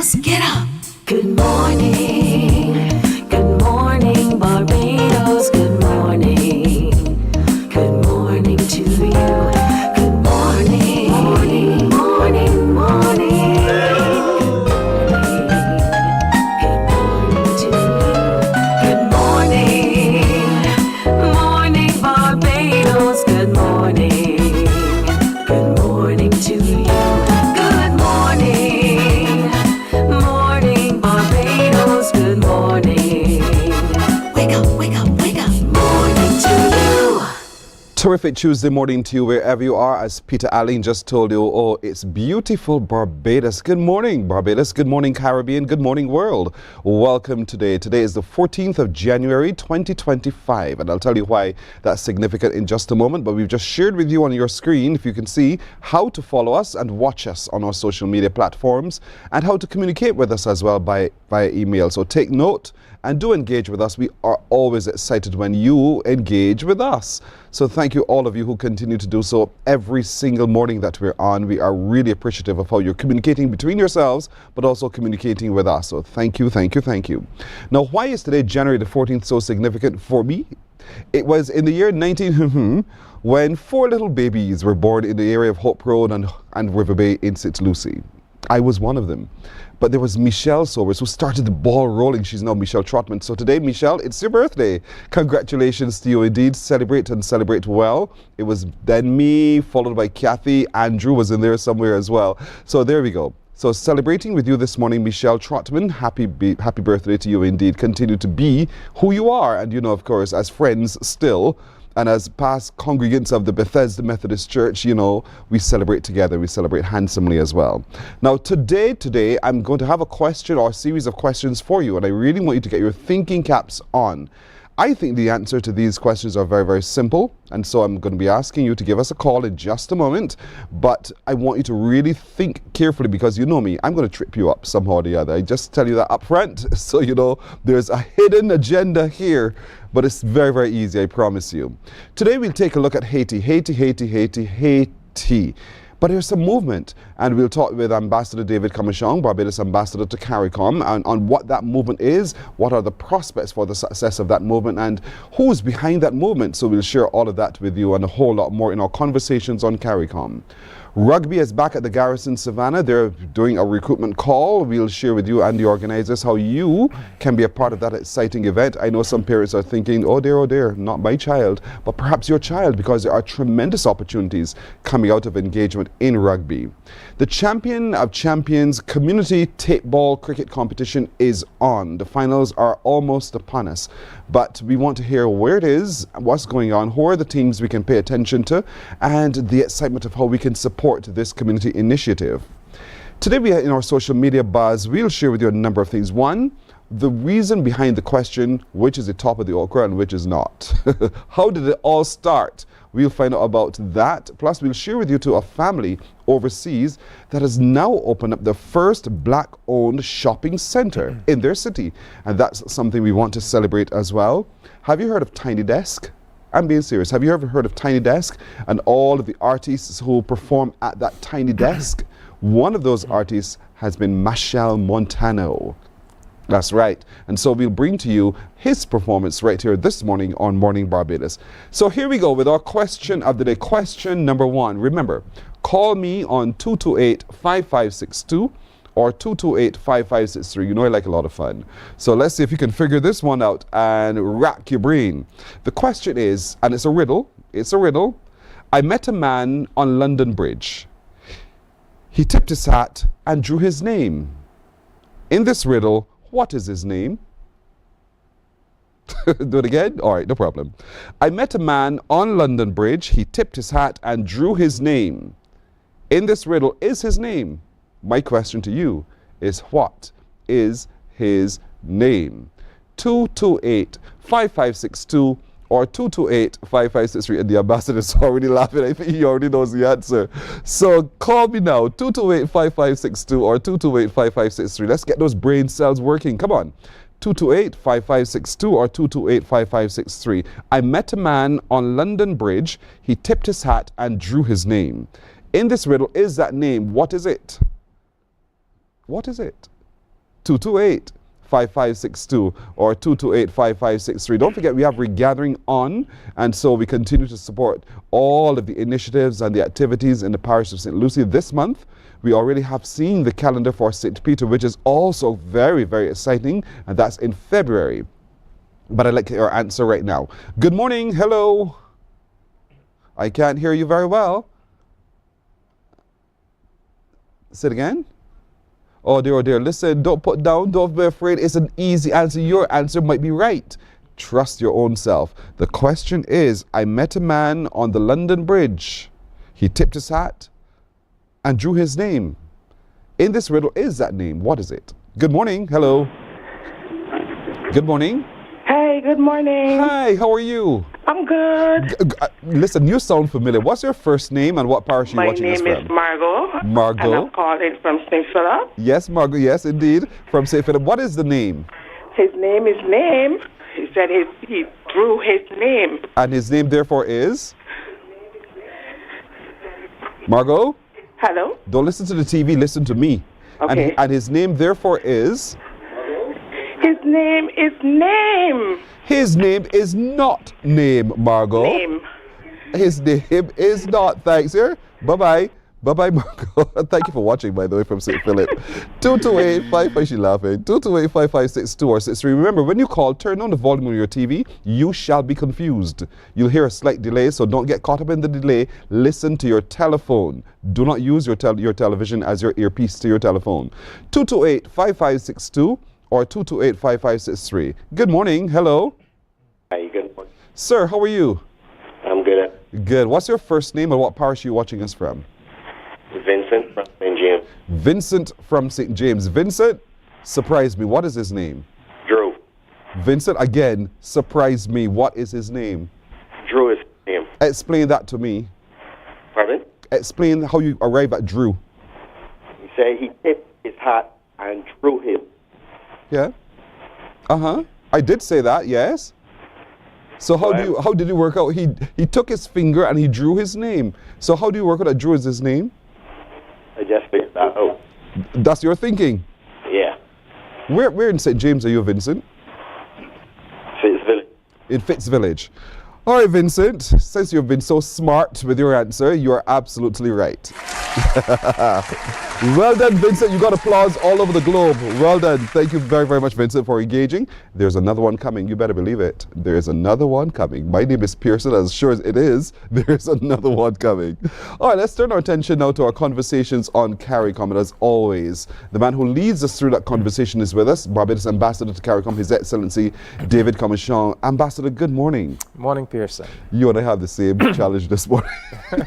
Barbados, get up. Good morning. Good morning, Barbados. Good morning. Good morning to you. Good morning. Morning, morning, morning. Good morning to you. Good morning. Morning, Barbados. Good morning. Good morning to you. Good morning. Morning, Barbados. Good morning. Wake up, wake up, wake up. Morning to you. Terrific Tuesday morning to you wherever you are. As Peter Allen just told you, oh, it's beautiful Barbados. Good morning, Barbados. Good morning, Caribbean. Good morning, world. Welcome today. Today is the 14th of January, 2025. And I'll tell you why that's significant in just a moment. But we've just shared with you on your screen, if you can see, how to follow us and watch us on our social media platforms and how to communicate with us as well via email. So take note and do engage with us. We are always excited when you engage with us. So thank you all of you who continue to do so every single morning that we're on. We are really appreciative of how you're communicating between yourselves, but also communicating with us. So thank you, thank you, thank you. Now, why is today, January the 14th, so significant for me? It was in the year 19 when 4 little babies were born in the area of Hope Road and River Bay in St. Lucie. I was one of them. But there was Mashelle Sobers who started the ball rolling. She's now Mashelle Trotman. So today, Mashelle, it's your birthday. Congratulations to you indeed. Celebrate and celebrate well. It was then me, followed by Kathy. Andrew was in there somewhere as well. So there we go. So celebrating with you this morning, Mashelle Trotman. Happy birthday to you indeed. Continue to be who you are. And you know, of course, as friends still, and as past congregants of the Bethesda Methodist Church, you know, we celebrate together. We celebrate handsomely as well. Now, today, I'm going to have a question or a series of questions for you, and I really want you to get your thinking caps on. I think the answer to these questions are very, very simple, and so I'm going to be asking you to give us a call in just a moment, but I want you to really think carefully because you know me, I'm going to trip you up somehow or the other. I just tell you that up front, so you know there's a hidden agenda here, but it's very, very easy, I promise you. Today we'll take a look at Haiti. But there's some movement, and we'll talk with Ambassador David Kamashong, Barbados Ambassador to CARICOM, on what that movement is, what are the prospects for the success of that movement, and who's behind that movement. So we'll share all of that with you and a whole lot more in our conversations on CARICOM. Rugby is back at the Garrison Savannah. They're doing a recruitment call. We'll share with you and the organizers how you can be a part of that exciting event. I know some parents are thinking, oh dear, not my child, but perhaps your child, because there are tremendous opportunities coming out of engagement in rugby. The Champion of Champions Community Tapeball Cricket Competition is on. The finals are almost upon us, but we want to hear where it is, what's going on, who are the teams we can pay attention to, and the excitement of how we can support this community initiative. Today we are in our social media buzz. We'll share with you a number of things. One, the reason behind the question, which is the top of the okra and which is not. How did it all start? We'll find out about that. Plus, we'll share with you to a family overseas that has now opened up the first black-owned shopping center in their city. And that's something we want to celebrate as well. Have you heard of Tiny Desk? I'm being serious. Have you ever heard of Tiny Desk and all of the artists who perform at that Tiny Desk? One of those artists has been Mashelle Montano. That's right. And so we'll bring to you his performance right here this morning on Morning Barbados. So here we go with our question of the day. Question number 1. Remember, call me on 228-5562 or 228-5563. You know I like a lot of fun. So let's see if you can figure this one out and rack your brain. The question is, and it's a riddle. I met a man on London Bridge. He tipped his hat and drew his name. In this riddle, what is his name? Do it again? All right, no problem. I met a man on London Bridge. He tipped his hat and drew his name. In this riddle, is his name? My question to you is, what is his name? 228-5562 or 228-5563. And the ambassador is already laughing. I think he already knows the answer. So call me now, 228-5562 or 228-5563. Let's get those brain cells working. Come on. 228-5562 or 228-5563. I met a man on London Bridge. He tipped his hat and drew his name. In this riddle, is that name, what is it? What is it? 228-5562 or 228-5563. Don't forget, we have regathering on, and so we continue to support all of the initiatives and the activities in the parish of St. Lucie this month. We already have seen the calendar for St. Peter, which is also very, very exciting, and that's in February. But I'd like your answer right now. Good morning. Hello. I can't hear you very well. Say it again. Oh dear. Listen, don't put down. Don't be afraid. It's an easy answer. Your answer might be right. Trust your own self. The question is, I met a man on the London Bridge. He tipped his hat and drew his name. In this riddle is that name. What is it? Good morning. Hello. Good morning. Hey, good morning. Hi, how are you? I'm good. Listen, you sound familiar. What's your first name and what parish are you watching us from? My name is Margot. Margot. And I'm calling from St. Philip. Yes, Margot, yes, indeed. From St. Philip. What is the name? His name is Name. He said he drew his name. And his name, therefore, is? Margot? Hello? Don't listen to the TV, listen to me. Okay. And his name, therefore, is? His name is Name. His name is not Name, Margot. Name. His name is not. Thanks, sir. Bye-bye. Bye-bye, Margot. Thank you for watching, by the way, from St. Philip. 228-55, she's laughing. 228-5562 or 63. Remember, when you call, turn on the volume on your TV. You shall be confused. You'll hear a slight delay, so don't get caught up in the delay. Listen to your telephone. Do not use your television as your earpiece to your telephone. 228-5562 or 228-5563. Good morning. Hello. Hi, good morning. Sir, how are you? I'm good. Good. What's your first name and what parish are you watching us from? Vincent from St. James. Vincent from St. James. Vincent, surprise me. What is his name? Drew. Vincent, again, surprise me. What is his name? Drew is his name. Explain that to me. Pardon? Explain how you arrive at Drew. He said he tipped his hat and drew his. Yeah? Uh-huh. I did say that, yes. So how did you work out? He took his finger and he drew his name. So how do you work out that Drew is his name? I just figured that out. That's your thinking? Yeah. Where in St. James are you, Vincent? Fitzville. In Fitz Village. All right, Vincent, since you've been so smart with your answer, you're absolutely right. Well done, Vincent. You got applause all over the globe. Well done. Thank you very, very much, Vincent, for engaging. There's another one coming. You better believe it. There's another one coming. My name is Pearson. As sure as it is, there's another one coming. All right, let's turn our attention now to our conversations on CARICOM. And as always, the man who leads us through that conversation is with us, Barbados Ambassador to CARICOM, His Excellency David Commichon. Ambassador, good morning. Morning, Pearson. You and I have the same challenge this morning.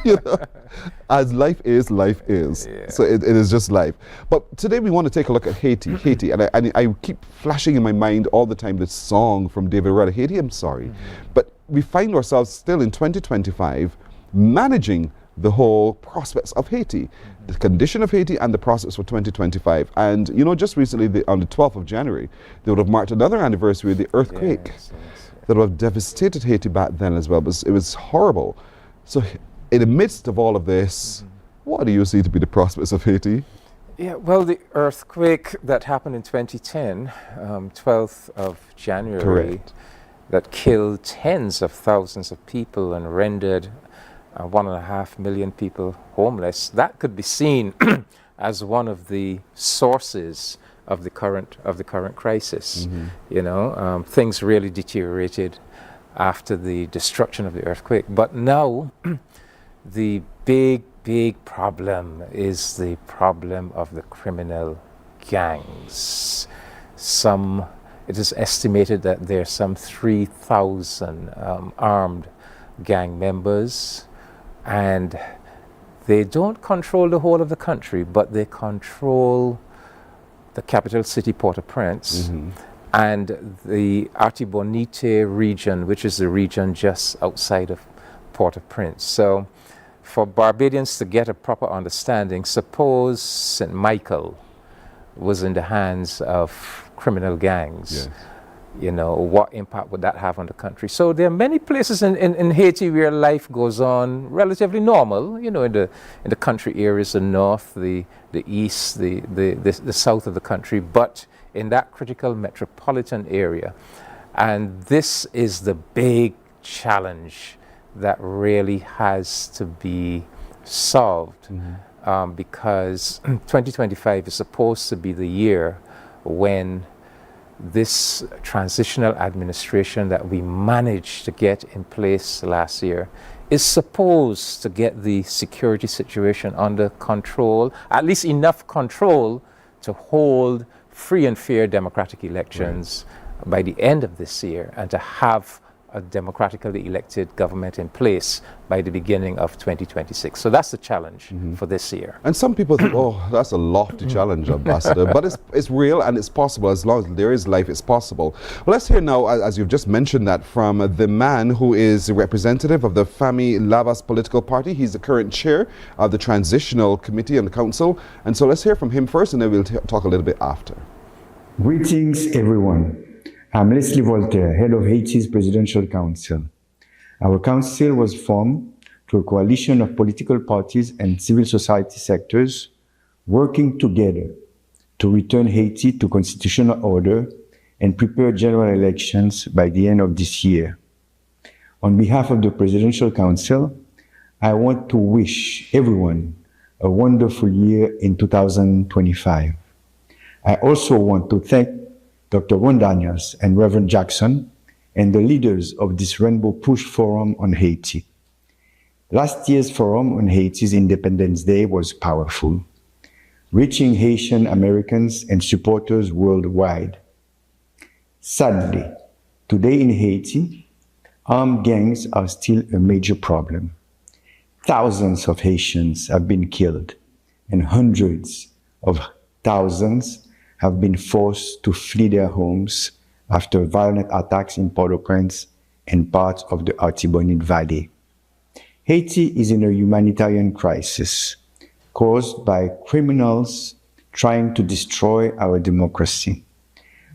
You know, as life is, life is. Yeah. So it is just life. But today we want to take a look at Haiti. Haiti, and I keep flashing in my mind all the time this song from David Rudder, Haiti, I'm sorry. But we find ourselves still in 2025 managing the whole prospects of Haiti, the condition of Haiti and the prospects for 2025. And you know, just recently, on the 12th of January, they would have marked another anniversary of the earthquake that would have devastated Haiti back then as well. But it was horrible. So in the midst of all of this, what do you see to be the prospects of Haiti? Yeah, well, the earthquake that happened in 2010, 12th of January, Correct. that killed tens of thousands of people and rendered 1.5 million people homeless, that could be seen as one of the sources of the current crisis. You know, things really deteriorated after the destruction of the earthquake. But now, the big problem is the problem of the criminal gangs. It is estimated that there are some 3,000 armed gang members, and they don't control the whole of the country, but they control the capital city, Port-au-Prince, and the Artibonite region, which is the region just outside of Port-au-Prince. So for Barbadians to get a proper understanding, suppose St. Michael was in the hands of criminal gangs. Yes. you know, what impact would that have on the country? So there are many places in Haiti where life goes on relatively normal, you know, in the country areas, the north, the east, the south of the country, but in that critical metropolitan area. And this is the big challenge that really has to be solved, because 2025 is supposed to be the year when this transitional administration that we managed to get in place last year is supposed to get the security situation under control, at least enough control to hold free and fair democratic elections by the end of this year, and to have a democratically elected government in place by the beginning of 2026. So that's the challenge for this year. And some people think, oh, that's a lofty challenge, Ambassador, but it's real and it's possible. As long as there is life, it's possible. Well, let's hear now, as you've just mentioned that, from the man who is a representative of the Famille Lavas political party. He's the current chair of the Transitional Committee and the Council. And so let's hear from him first, and then we'll talk a little bit after. Greetings, everyone. I'm Leslie Voltaire, head of Haiti's Presidential Council. Our council was formed through a coalition of political parties and civil society sectors working together to return Haiti to constitutional order and prepare general elections by the end of this year. On behalf of the Presidential Council, I want to wish everyone a wonderful year in 2025. I also want to thank Dr. Ron Daniels and Reverend Jackson and the leaders of this Rainbow Push Forum on Haiti. Last year's Forum on Haiti's Independence Day was powerful, reaching Haitian Americans and supporters worldwide. Sadly, today in Haiti, armed gangs are still a major problem. Thousands of Haitians have been killed, and hundreds of thousands have been forced to flee their homes after violent attacks in Port-au-Prince and parts of the Artibonite Valley. Haiti is in a humanitarian crisis caused by criminals trying to destroy our democracy.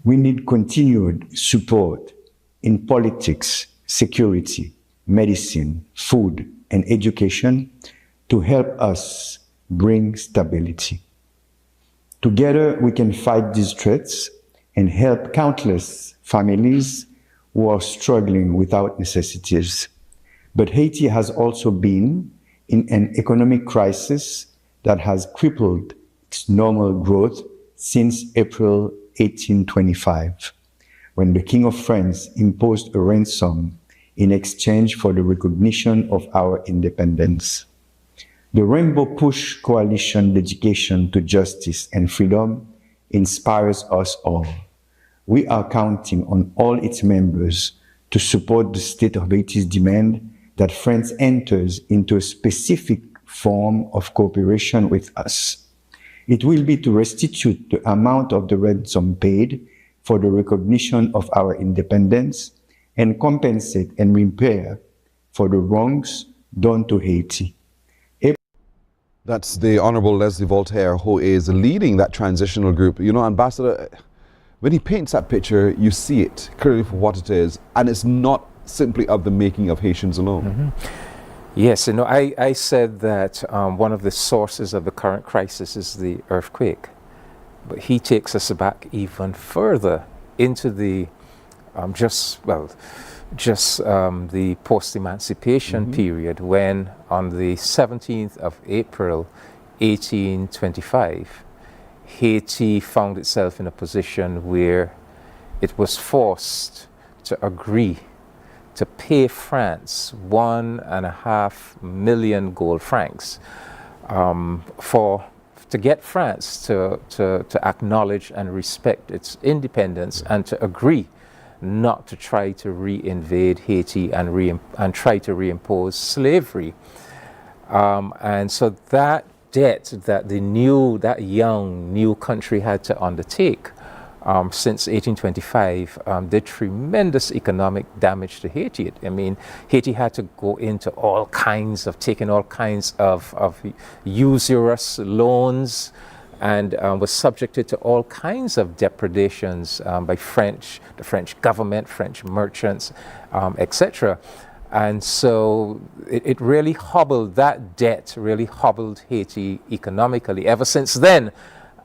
We need continued support in politics, security, medicine, food, and education to help us bring stability. Together, we can fight these threats and help countless families who are struggling without necessities. But Haiti has also been in an economic crisis that has crippled its normal growth since April 1825, when the King of France imposed a ransom in exchange for the recognition of our independence. The Rainbow Push Coalition dedication to justice and freedom inspires us all. We are counting on all its members to support the state of Haiti's demand that France enters into a specific form of cooperation with us. It will be to restitute the amount of the ransom paid for the recognition of our independence and compensate and repair for the wrongs done to Haiti. That's the Honorable Leslie Voltaire, who is leading that transitional group. You know, Ambassador, when he paints that picture, you see it clearly for what it is, and it's not simply of the making of Haitians alone. Yes, you know, I said that one of the sources of the current crisis is the earthquake, but he takes us back even further into the the post-emancipation period, when on the 17th of April 1825, Haiti found itself in a position where it was forced to agree to pay France 1.5 million gold francs to get France to acknowledge and respect its independence, and to agree not to try to re-invade Haiti and try to reimpose slavery. And so that debt that that young new country had to undertake since 1825 did tremendous economic damage to Haiti. I mean, Haiti had to go into taking all kinds of usurious loans and was subjected to all kinds of depredations by the French government, French merchants, etc. And so it really hobbled, that debt really hobbled Haiti economically ever since then.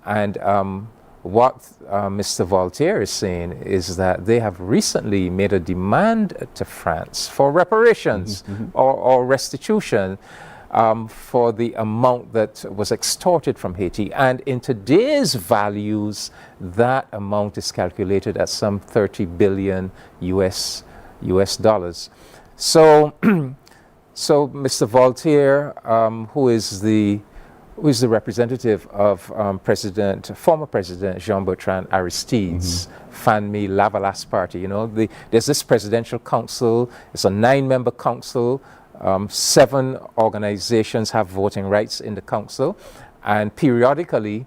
And what Mr. Voltaire is saying is that they have recently made a demand to France for reparations or restitution for the amount that was extorted from Haiti. And in today's values, that amount is calculated at some 30 billion US dollars. So, so Mr. Voltaire, who is the representative of former President Jean-Bertrand Aristide's Famille Lavalas party. You know, there's this presidential council. It's a 9-member council. 7 organizations have voting rights in the council, and periodically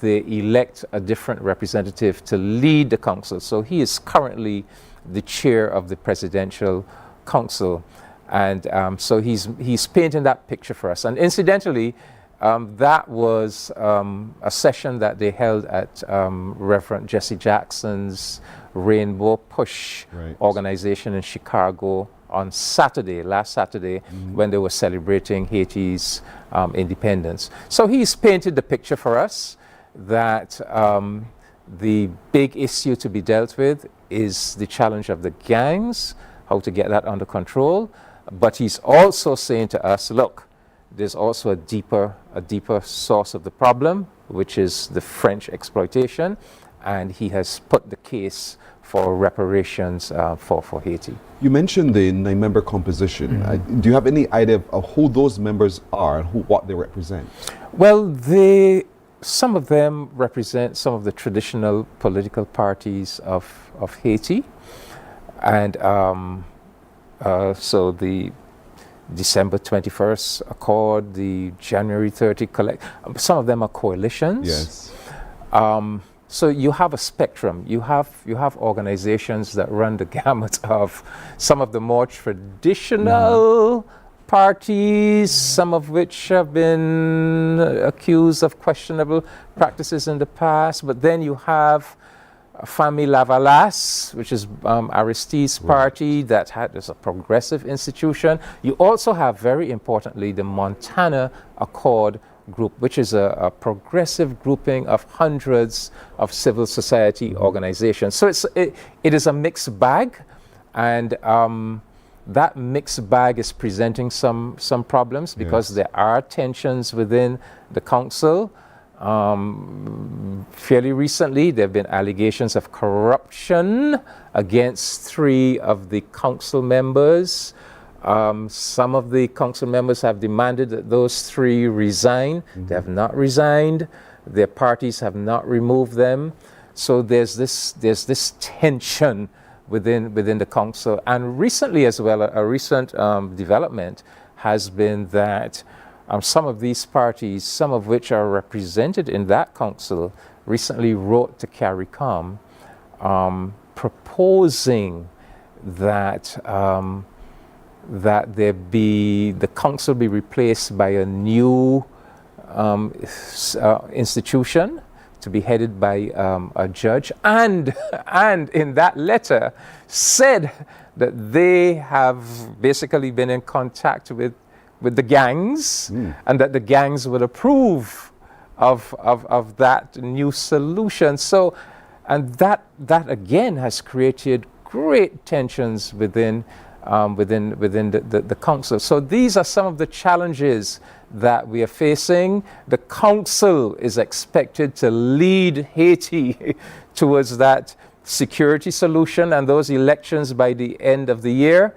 they elect a different representative to lead the council. So he is currently the chair of the presidential council, and so he's painting that picture for us. And incidentally, that was a session that they held at Reverend Jesse Jackson's Rainbow Push organization in Chicago on last Saturday, when they were celebrating Haiti's independence. So he's painted the picture for us that the big issue to be dealt with is the challenge of the gangs, how to get that under control. But he's also saying to us, look, there's also a deeper source of the problem, which is the French exploitation, and he has put the case for reparations for Haiti. You mentioned the 9-member composition. Do you have any idea of who those members are and what they represent? Well, some of them represent some of the traditional political parties of Haiti, and so the December 21st Accord, the January 30 Collect, some of them are coalitions. Yes. So you have a spectrum. You have organizations that run the gamut of some of the more traditional parties, some of which have been accused of questionable practices in the past. But then you have Famille Lavalas, which is Aristide's party, that is a progressive institution. You also have, very importantly, the Montana Accord group, which is a progressive grouping of hundreds of civil society organizations. So it is a mixed bag, and that mixed bag is presenting some problems because there are tensions within the council. Fairly recently, there have been allegations of corruption against 3 of the council members. Some of the council members have demanded that those 3 resign. They have not resigned. Their parties have not removed them. So there's this tension within the council. And recently as well, a recent development has been that some of these parties, some of which are represented in that council, recently wrote to CARICOM proposing that the council be replaced by a new institution to be headed by a judge, and in that letter said that they have basically been in contact with the gangs, and that the gangs would approve of that new solution. So, and that again has created great tensions within the council. So these are some of the challenges that we are facing. The council is expected to lead Haiti towards that security solution and those elections by the end of the year.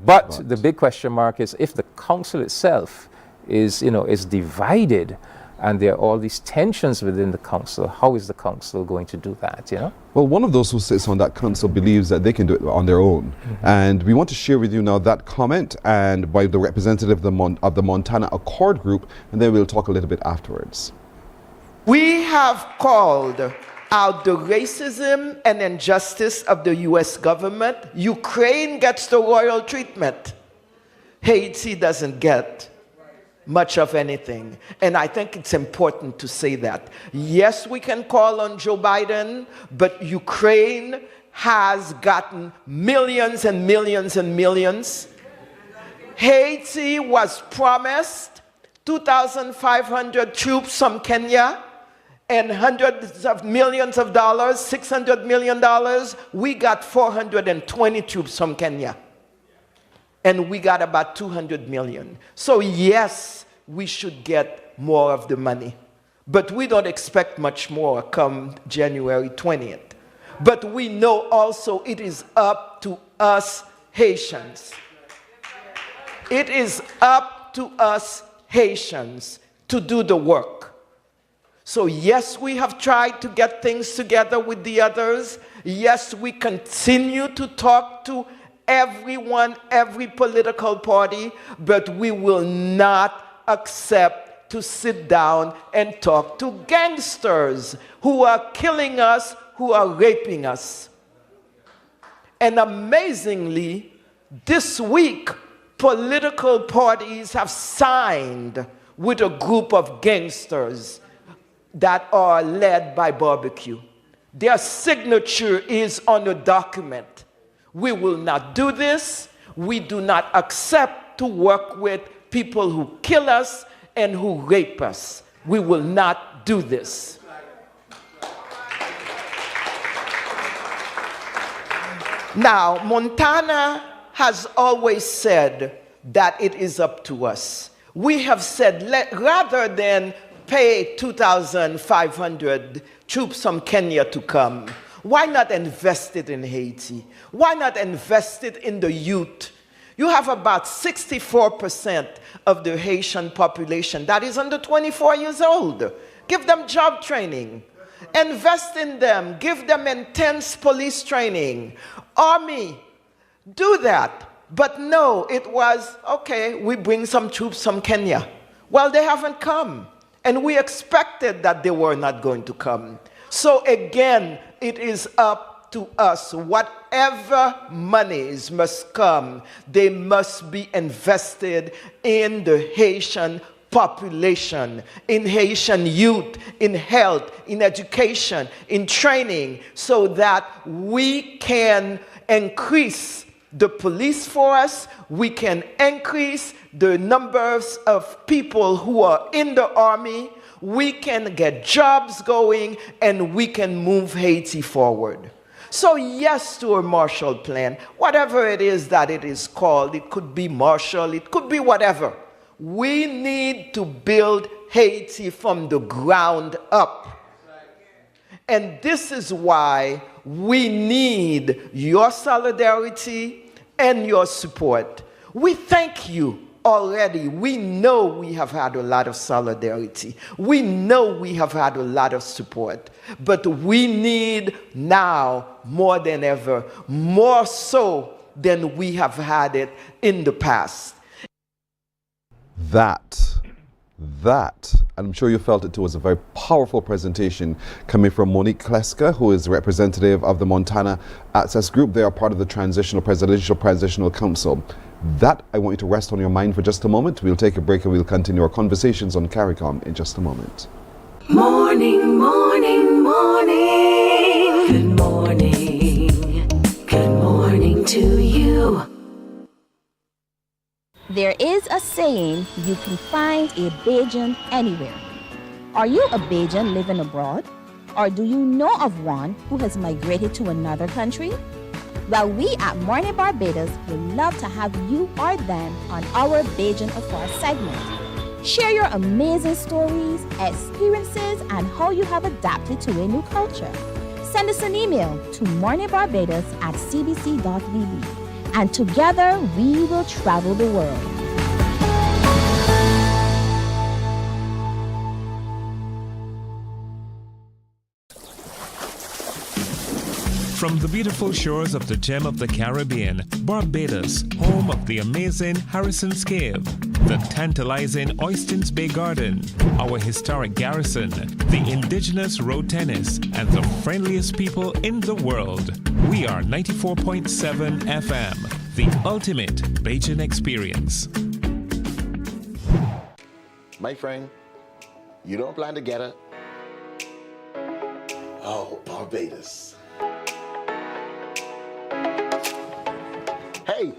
But the big question mark is, if the council itself is divided, and there are all these tensions within the council, how is the council going to do that, Well, one of those who sits on that council believes that they can do it on their own. And we want to share with you now that comment and by the representative of the Montana Accord Group, and then we'll talk a little bit afterwards. We have called out the racism and injustice of the U.S. government. Ukraine gets the royal treatment. Haiti doesn't get much of anything. And I think it's important to say that. Yes, we can call on Joe Biden, but Ukraine has gotten millions and millions and millions. Haiti was promised 2,500 troops from Kenya and hundreds of millions of dollars, $600 million. We got 420 troops from Kenya. And we got about 200 million. So yes, we should get more of the money. But we don't expect much more come January 20th. But we know also it is up to us Haitians. It is up to us Haitians to do the work. So yes, we have tried to get things together with the others. Yes, we continue to talk to everyone, every political party, but we will not accept to sit down and talk to gangsters who are killing us, who are raping us. And amazingly, this week, political parties have signed with a group of gangsters that are led by Barbecue. Their signature is on a document. We will not do this. We do not accept to work with people who kill us and who rape us. We will not do this. Now, Montana has always said that it is up to us. We have said, rather than pay 2,500 troops from Kenya to come, why not invest it in Haiti? Why not invest it in the youth? You have about 64% of the Haitian population that is under 24 years old. Give them job training. Invest in them. Give them intense police training. Army, do that. But no, it was, okay, we bring some troops from Kenya. Well, they haven't come. And we expected that they were not going to come. So again, it is up to us. Whatever monies must come, they must be invested in the Haitian population, in Haitian youth, in health, in education, in training, so that we can increase the police force, we can increase the numbers of people who are in the army, we can get jobs going, and we can move Haiti forward. So yes to a Marshall Plan, whatever it is that it is called. It could be Marshall, it could be whatever. We need to build Haiti from the ground up. And this is why we need your solidarity and your support. We thank you already. We know we have had a lot of solidarity. We know we have had a lot of support. But we need now, more than ever, more so than we have had it in the past. That, and I'm sure you felt it too, was a very powerful presentation coming from Monique Kleska, who is representative of the Montana Access Group. They are part of the Presidential Transitional Council. That I want you to rest on your mind for just a moment. We'll take a break and we'll continue our conversations on CARICOM in just a moment. Morning, morning, morning. Good morning. Good morning to you. There is a saying, you can find a Bajan anywhere. Are you a Bajan living abroad? Or do you know of one who has migrated to another country? Well, we at Mornin Barbados would love to have you or them on our Bajan Affair segment. Share your amazing stories, experiences, and how you have adapted to a new culture. Send us an email to morninbarbados@cbc.vb. And together we will travel the world. From the beautiful shores of the gem of the Caribbean, Barbados, home of the amazing Harrison's Cave, the tantalizing Oystins Bay Garden, our historic garrison, the indigenous road tennis, and the friendliest people in the world. We are 94.7 FM, the ultimate Bajan experience. My friend, you don't plan to get her. Oh, Barbados. Hey,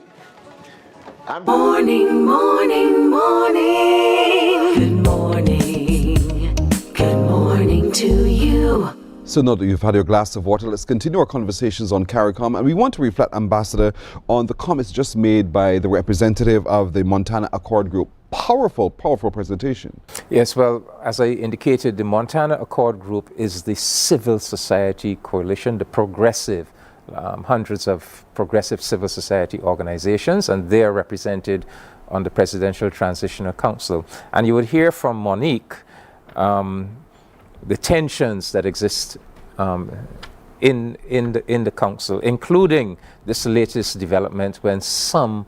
I'm Morning, morning, morning. Good morning. Good morning to you. So now that you've had your glass of water, let's continue our conversations on CARICOM, and we want to reflect, Ambassador, on the comments just made by the representative of the Montana Accord Group. Powerful, powerful presentation. Yes, well, as I indicated, the Montana Accord Group is the civil society coalition, the progressive, hundreds of progressive civil society organizations, and they are represented on the Presidential Transitional Council. And you would hear from Monique the tensions that exist in the council, including this latest development when some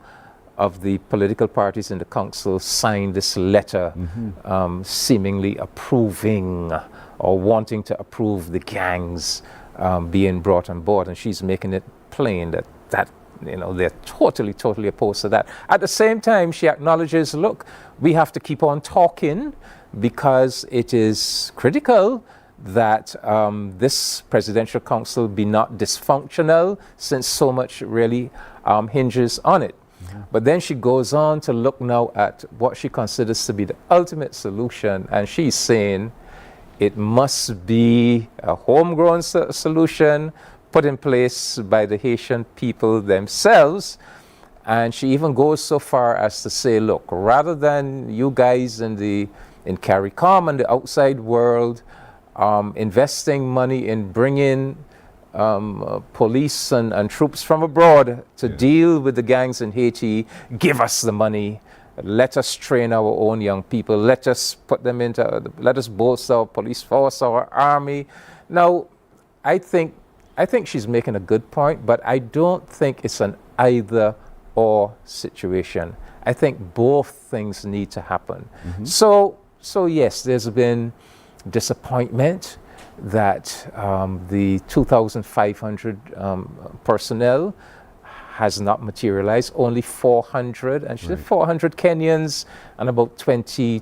of the political parties in the council signed this letter seemingly approving or wanting to approve the gangs being brought on board, and she's making it plain that they're totally opposed to that. At the same time, she acknowledges, look, we have to keep on talking because it is critical that this presidential council be not dysfunctional, since so much really hinges on it. But then she goes on to look now at what she considers to be the ultimate solution, and she's saying it must be a homegrown solution put in place by the Haitian people themselves. And she even goes so far as to say, look, rather than you guys in CARICOM and the outside world investing money in bringing police and troops from abroad to deal with the gangs in Haiti, give us the money. Let us train our own young people. Let us let us bolster our police force, our army. Now, I think she's making a good point, but I don't think it's an either or situation. I think both things need to happen. So yes, there's been disappointment that the 2,500 personnel has not materialized. Only 400, and she said 400 Kenyans and about 22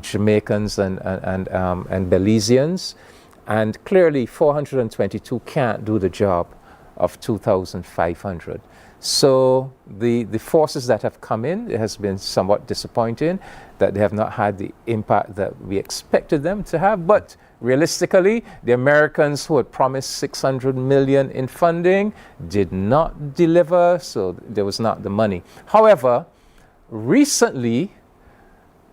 Jamaicans and Belizeans, and clearly 422 can't do the job of 2,500. So the forces that have come in, it has been somewhat disappointing that they have not had the impact that we expected them to have. But realistically, the Americans who had promised 600 million in funding did not deliver, so there was not the money. However, recently,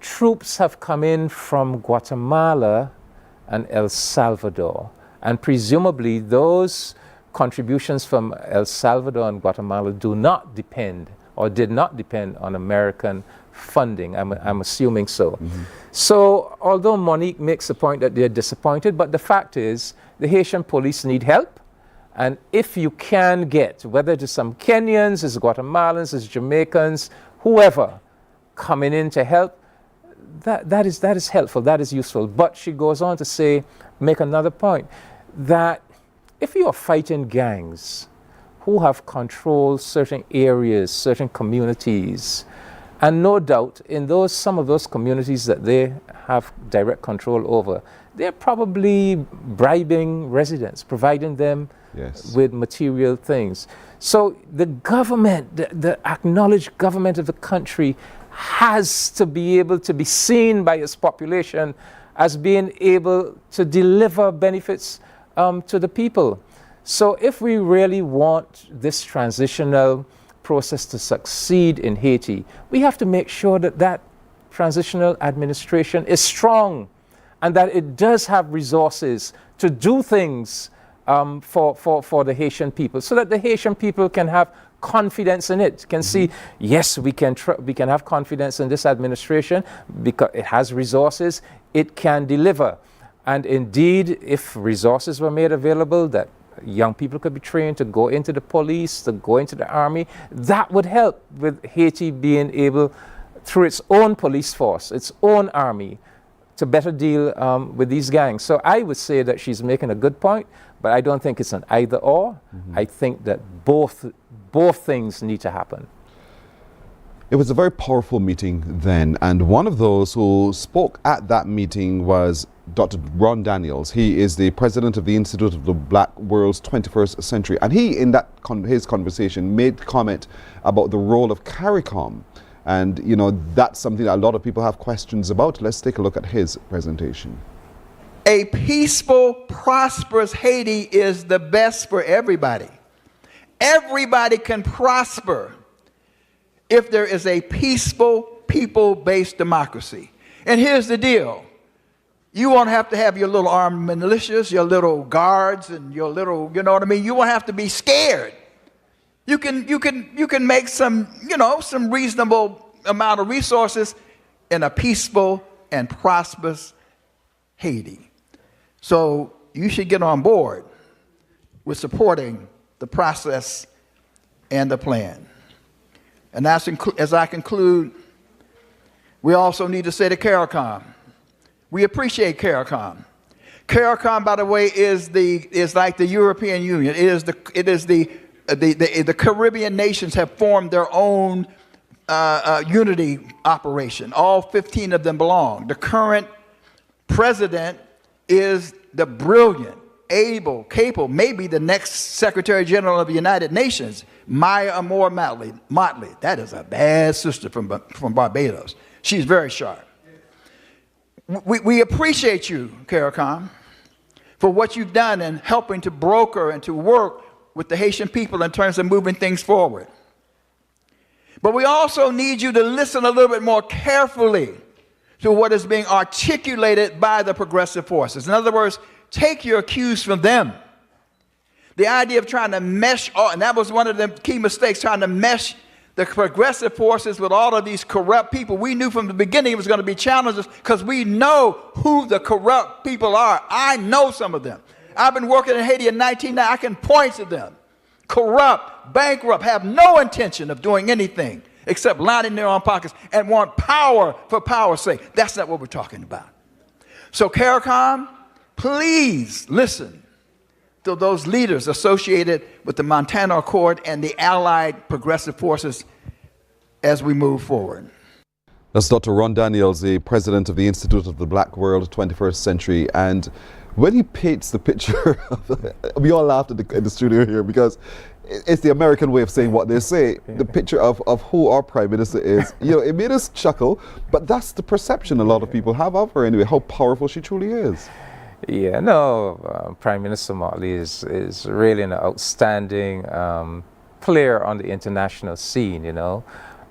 troops have come in from Guatemala and El Salvador, and presumably those contributions from El Salvador and Guatemala do not depend or did not depend on American funding. I'm assuming so. So although Monique makes the point that they're disappointed, but the fact is the Haitian police need help. And if you can get, whether it is some Kenyans, it's Guatemalans, it's Jamaicans, whoever coming in to help, that is helpful, that is useful. But she goes on to say, make another point, that if you are fighting gangs who have controlled certain areas, certain communities, and no doubt in some of those communities that they have direct control over, they're probably bribing residents, providing them with material things. So the government, the acknowledged government of the country, has to be able to be seen by its population as being able to deliver benefits to the people. So if we really want this transitional process to succeed in Haiti, we have to make sure that that transitional administration is strong and that it does have resources to do things for the Haitian people, so that the Haitian people can have confidence in it, can see, yes, we can have confidence in this administration because it has resources, it can deliver. And indeed, if resources were made available, that young people could be trained to go into the police, to go into the army, that would help with Haiti being able, through its own police force, its own army, to better deal with these gangs. So I would say that she's making a good point, but I don't think it's an either or. I think that both things need to happen. It was a very powerful meeting then, and one of those who spoke at that meeting was Dr. Ron Daniels. He is the president of the Institute of the Black World's 21st Century, and he, in that his conversation, made comment about the role of CARICOM, and you know that's something that a lot of people have questions about. Let's take a look at his presentation. A peaceful, prosperous Haiti is the best for everybody. Everybody can prosper if there is a peaceful, people-based democracy. And here's the deal. You won't have to have your little armed militias, your little guards, and your little, you know what I mean? You won't have to be scared. You can make some, you know, some reasonable amount of resources in a peaceful and prosperous Haiti. So you should get on board with supporting the process and the plan. And as I conclude, we also need to say to CARICOM, we appreciate CARICOM. CARICOM, by the way, is like the European Union. It is the Caribbean nations have formed their own unity operation. All 15 of them belong. The current president is the brilliant, able, capable, maybe the next Secretary General of the United Nations, Maya Amor Motley. That is a bad sister from Barbados. She's very sharp. We appreciate you, CARICOM, for what you've done in helping to broker and to work with the Haitian people in terms of moving things forward. But we also need you to listen a little bit more carefully to what is being articulated by the progressive forces. In other words, take your cues from them. The idea of trying to mesh, and that was one of the key mistakes, trying to mesh the progressive forces with all of these corrupt people. We knew from the beginning it was going to be challenges because we know who the corrupt people are. I know some of them. I've been working in Haiti in 1990. I can point to them. Corrupt, bankrupt, have no intention of doing anything except lining their own pockets and want power for power's sake. That's not what we're talking about. So CARICOM, please listen to those leaders associated with the Montano Accord and the allied progressive forces as we move forward. That's Dr. Ron Daniels, the president of the Institute of the Black World 21st Century. And when he paints the picture, we all laughed in the studio here because it's the American way of saying what they say. The picture of who our prime minister is, you know, it made us chuckle, but that's the perception a lot of people have of her anyway, how powerful she truly is. Yeah, no, Prime Minister Motley is really an outstanding player on the international scene, you know,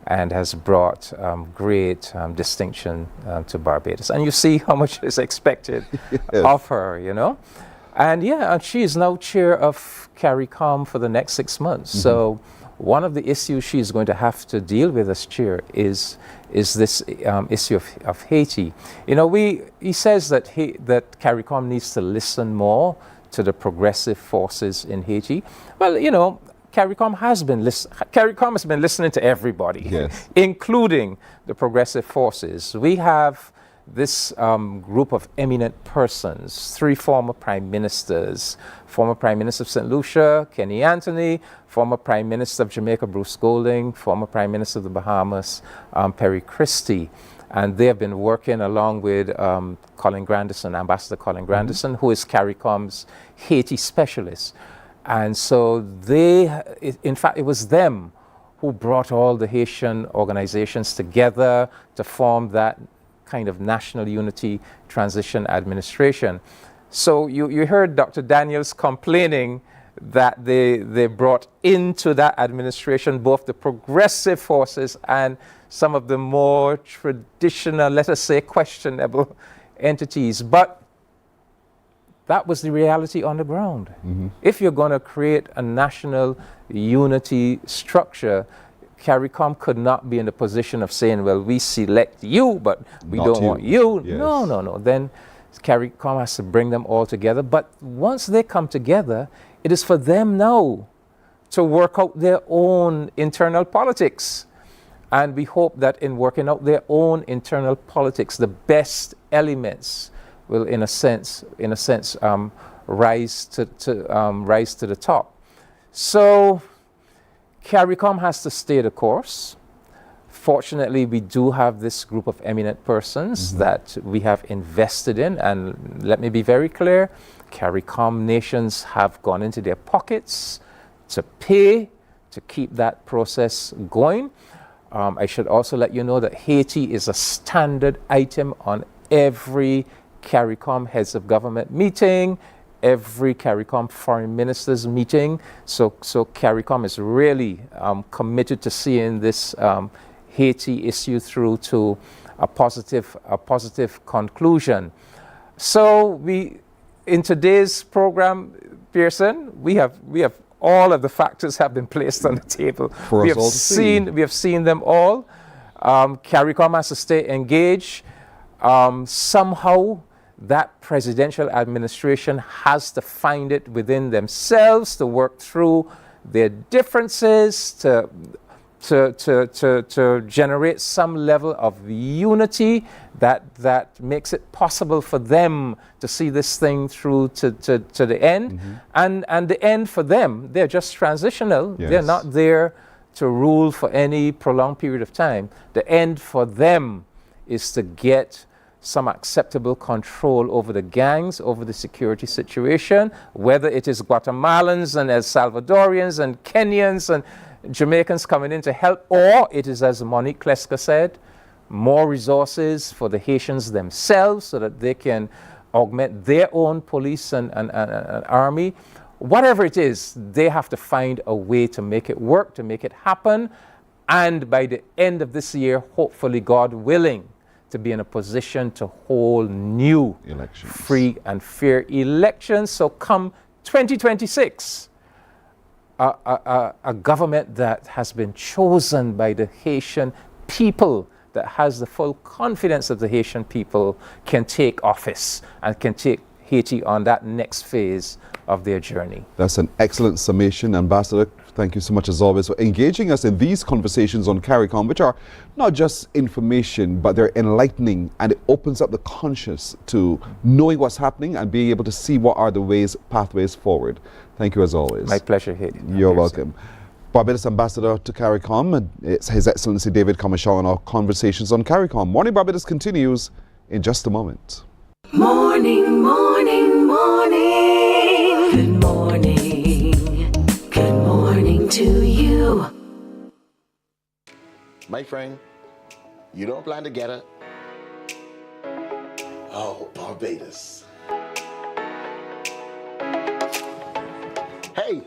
and has brought great distinction to Barbados. And you see how much is expected of her, you know. And yeah, and she is now chair of CARICOM for the next 6 months. Mm-hmm. So one of the issues she's going to have to deal with as chair is this issue of Haiti. You know, he says that that CARICOM needs to listen more to the progressive forces in Haiti. Well, you know, CARICOM has been listening to everybody, yes, including the progressive forces. We have this group of eminent persons, 3 former prime ministers, former Prime Minister of St. Lucia, Kenny Anthony, former Prime Minister of Jamaica, Bruce Golding, former Prime Minister of the Bahamas, Perry Christie. And they have been working along with Colin Grandison, Ambassador Colin Grandison, who is CARICOM's Haiti specialist. And so in fact, it was them who brought all the Haitian organizations together to form that kind of national unity transition administration. So you heard Dr. Daniels complaining that they brought into that administration both the progressive forces and some of the more traditional, let us say, questionable entities. But that was the reality on the ground. Mm-hmm. If you're going to create a national unity structure, CARICOM could not be in the position of saying, well, we select you, but we don't want you. Yes. No. Then CARICOM has to bring them all together. But once they come together, it is for them now to work out their own internal politics. And we hope that in working out their own internal politics, the best elements will, in a sense, rise to the top. So CARICOM has to stay the course, Fortunately, we do have this group of eminent persons that we have invested in, and let me be very clear, CARICOM nations have gone into their pockets to pay to keep that process going. I should also let you know that Haiti is a standard item on every CARICOM heads of government meeting, every CARICOM foreign ministers meeting. So CARICOM is really committed to seeing this Haiti issue through to a positive conclusion. So in today's program, Pearson, we have all of the factors have been placed on the table. We have seen them all. CARICOM has to stay engaged. Somehow that presidential administration has to find it within themselves to work through their differences, to generate some level of unity that makes it possible for them to see this thing through to the end. And the end for them, they're just transitional. Yes. They're not there to rule for any prolonged period of time. The end for them is to get some acceptable control over the gangs, over the security situation, whether it is Guatemalans and El Salvadorians and Kenyans and Jamaicans coming in to help, or it is, as Monique Kleska said, more resources for the Haitians themselves so that they can augment their own police and army. Whatever it is, they have to find a way to make it work, to make it happen, and by the end of this year, hopefully, God willing, to be in a position to hold new elections, free and fair elections. So come 2026, a government that has been chosen by the Haitian people, that has the full confidence of the Haitian people, can take office and can take Haiti on that next phase of their journey. That's an excellent summation, Ambassador. Thank you so much, as always, for engaging us in these conversations on CARICOM, which are not just information, but they're enlightening, and it opens up the conscious to knowing what's happening and being able to see what are the pathways forward. Thank you, as always. My pleasure, Hayden. You're welcome. Barbados Ambassador to CARICOM, and it's His Excellency David Comishon on our conversations on CARICOM. Morning Barbados continues in just a moment. Morning, morning, morning. Good morning. Good morning to you. My friend, you don't plan to get it? Oh, Barbados. Hey,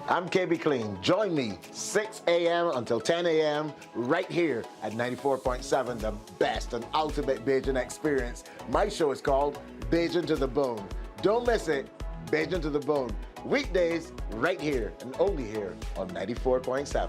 I'm KB Clean. Join me 6 a.m. until 10 a.m. right here at 94.7, the best and ultimate Bajan experience. My show is called Bajan to the Bone. Don't miss it. Bajan to the Bone. Weekdays right here and only here on 94.7.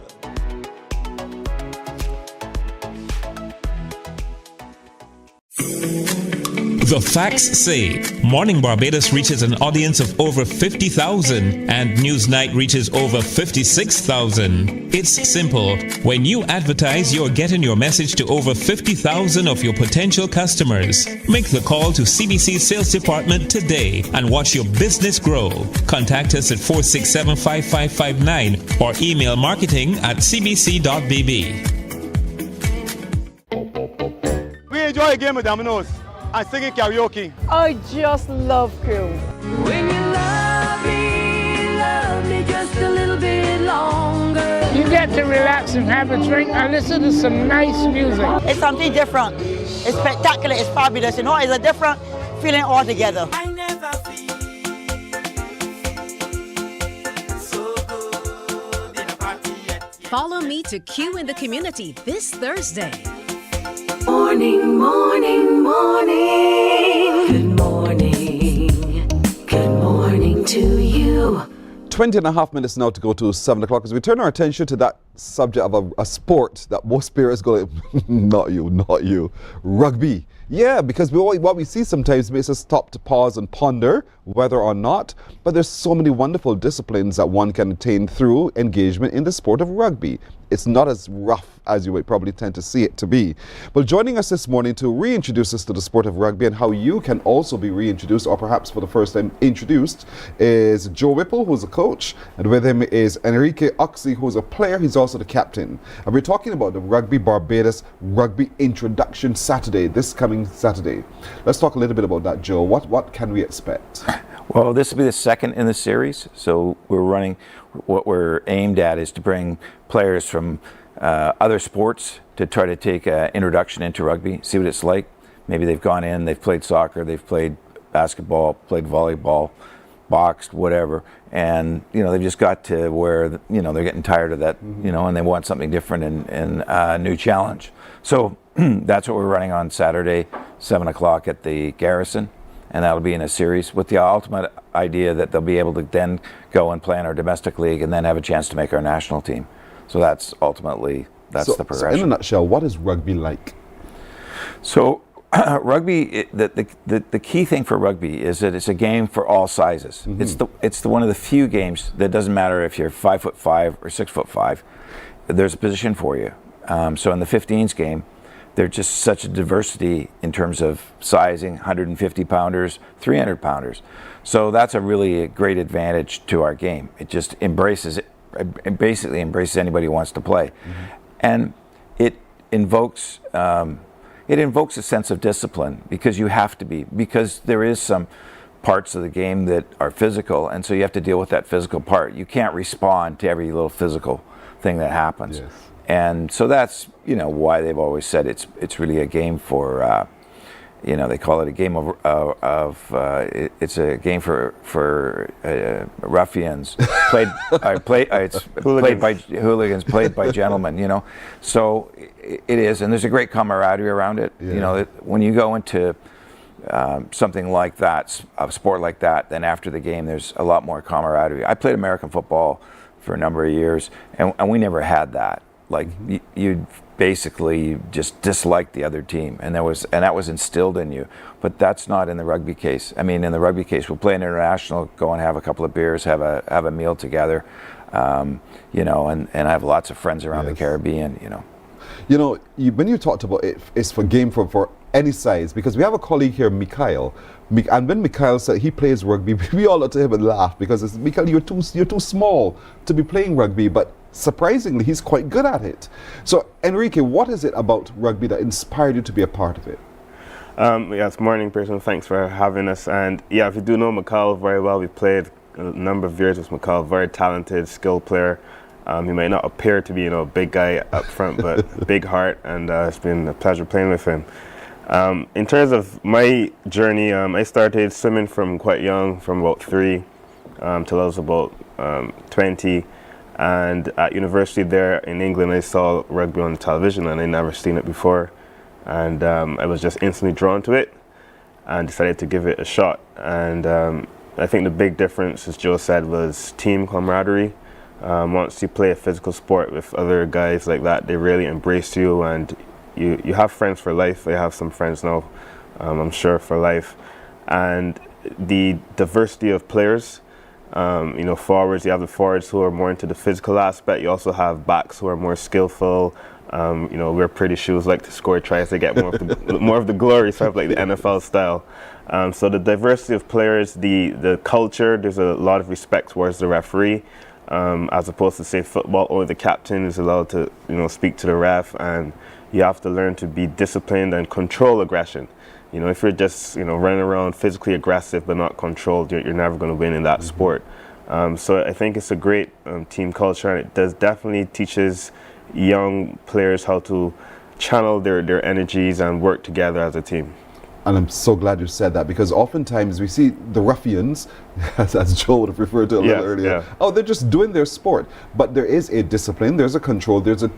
The facts say Morning Barbados reaches an audience of over 50,000 and Newsnight reaches over 56,000. It's simple. When you advertise, you're getting your message to over 50,000 of your potential customers. Make the call to CBC Sales Department today and watch your business grow. Contact us at 467-5559 or email marketing@cbc.bb. We enjoy a game with Domino's and singing karaoke. I just love cruise. When you love me just a little bit longer. You get to relax and have a drink and listen to some nice music. It's something different. It's spectacular. It's fabulous. You know, it's a different feeling altogether. I never feel so good in a party yet. Follow me to Q in the Community this Thursday. Morning, morning, morning. Good morning. Good morning to you. 20 and a half minutes now to go to 7 o'clock as we turn our attention to that subject of a sport that most parents go, not you, rugby. Yeah, because what we see sometimes makes us stop to pause and ponder whether or not, but there's so many wonderful disciplines that one can attain through engagement in the sport of rugby. it's not as rough as you would probably tend to see it to be. But joining us this morning to reintroduce us to the sport of rugby and how you can also be reintroduced, or perhaps for the first time introduced, is Joe Whipple, who's a coach, and with him is Enrique Oxy, who's a player. He's also the captain. And we're talking about the Rugby Barbados Rugby Introduction Saturday, this coming Saturday. Let's talk a little bit about that, Joe. What can we expect? Well, this will be the second in the series, so what we're aimed at is to bring players from other sports to try to take an introduction into rugby, see what it's like. Maybe they've gone in, they've played soccer, they've played basketball, played volleyball, boxed, whatever, and they've just got to where they're getting tired of that, and they want something different and a new challenge. So that's what we're running on Saturday, 7 o'clock at the Garrison. And that'll be in a series with the ultimate idea that they'll be able to then go and play in our domestic league and then have a chance to make our national team. So that's ultimately, the progression. So in a nutshell, what is rugby like? So rugby, the key thing for rugby is that it's a game for all sizes. Mm-hmm. It's one of the few games that doesn't matter if you're 5'5" or 6'5". There's a position for you. So in the 15s game, there's just such a diversity in terms of sizing, 150 pounders, 300 pounders. So that's a really great advantage to our game. It just basically embraces anybody who wants to play. Mm-hmm. And it invokes a sense of discipline because you have to be, because there is some parts of the game that are physical, and so you have to deal with that physical part. You can't respond to every little physical thing that happens. Yes. And so that's why they've always said it's really a game for they call it a game it's a game for ruffians played by hooligans, played by gentlemen. So it is, and there's a great camaraderie around it. Yeah. When you go into something like that, a sport like that, then after the game there's a lot more camaraderie. I played American football for a number of years, and we never had that. Like you'd basically just dislike the other team, and that was instilled in you. But that's not in the rugby case. I mean, in the rugby case, we'll play an international, go and have a couple of beers, have a meal together, and I have lots of friends around the Caribbean. When you talked about it's for game for any size, because we have a colleague here, Mikhail, and when Mikhail said he plays rugby, we all looked at him and laughed because it's, Mikhail, you're too small to be playing rugby, but surprisingly, he's quite good at it. So, Enrique, what is it about rugby that inspired you to be a part of it? Yes, morning, person. Thanks for having us. And yeah, if you do know Mikhail very well, we played a number of years with Mikhail. Very talented, skilled player. He might not appear to be, a big guy up front, but big heart, and it's been a pleasure playing with him. In terms of my journey, I started swimming from quite young, from about 3 till I was about 20. And at university there in England, I saw rugby on the television, and I'd never seen it before. And I was just instantly drawn to it and decided to give it a shot. And I think the big difference, as Joe said, was team camaraderie. Once you play a physical sport with other guys like that, they really embrace you, and you have friends for life. I have some friends now, I'm sure, for life. And the diversity of players. Forwards, you have the forwards who are more into the physical aspect. You also have backs who are more skillful. Wear pretty shoes, like to score tries to get more of the glory, sort of like the NFL style. So the diversity of players, the culture, there's a lot of respect towards the referee, as opposed to, say, football, only the captain is allowed to speak to the ref, and you have to learn to be disciplined and control aggression. If you're just running around physically aggressive but not controlled, you're never going to win in that sport. So I think it's a great team culture, and it definitely teaches young players how to channel their energies and work together as a team. And I'm so glad you said that, because oftentimes we see the ruffians, as Joe would have referred to a little earlier. Yeah. Oh, they're just doing their sport, but there is a discipline, there's a control, there's a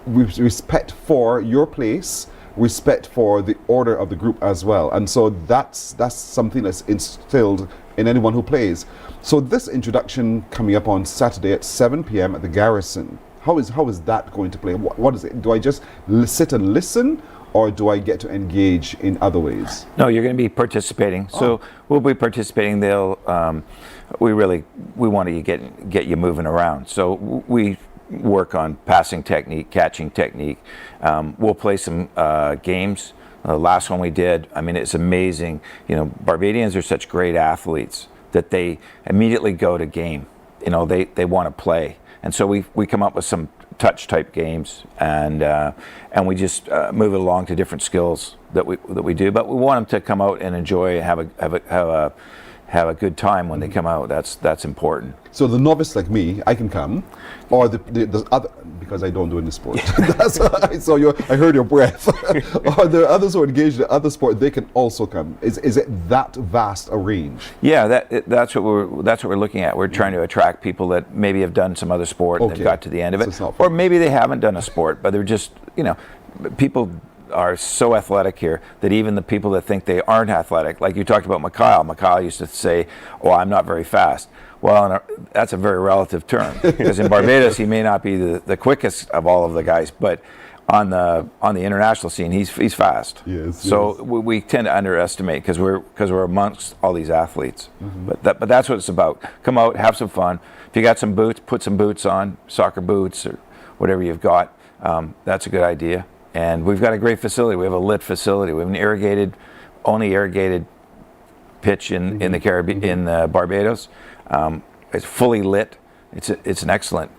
respect for your place, respect for the order of the group as well. And so that's something that's instilled in anyone who plays. So this introduction coming up on Saturday at 7 p.m. at the Garrison, how is that going to play? What is it? Do I just sit and listen, or do I get to engage in other ways? No, you're going to be participating. Oh. So we'll be participating. We want to get you moving around. So we work on passing technique, catching technique. We'll play some games. The last one we did, I mean, it's amazing. You know, Barbadians are such great athletes that they immediately go to game. You know, they want to play. And so we come up with some touch type games, and we just move it along to different skills that we do. But we want them to come out and enjoy, have a good time when they come out. That's important. So the novice like me, I can come, or the other, because I don't do any sport. I heard your breath. Or the others who are engaged in other sport, they can also come. Is it that vast a range? Yeah, that's what we're looking at. We're trying to attract people that maybe have done some other sport and they've got to the end of it, or maybe they haven't done a sport, but they're just, you know, people are so athletic here that even the people that think they aren't athletic, like you talked about Mashelle used to say, "Oh, I'm not very fast." Well, that's a very relative term, because in Barbados he may not be the quickest of all of the guys, but on the international scene he's fast. Yes. So we tend to underestimate because we're amongst all these athletes. But that's what it's about. Come out, have some fun. If you got some boots, put some boots on, soccer boots or whatever you've got. That's a good idea. And we've got a great facility. We have a lit facility. We have an only irrigated pitch in the Caribbean, in Barbados. It's fully lit. It's an excellent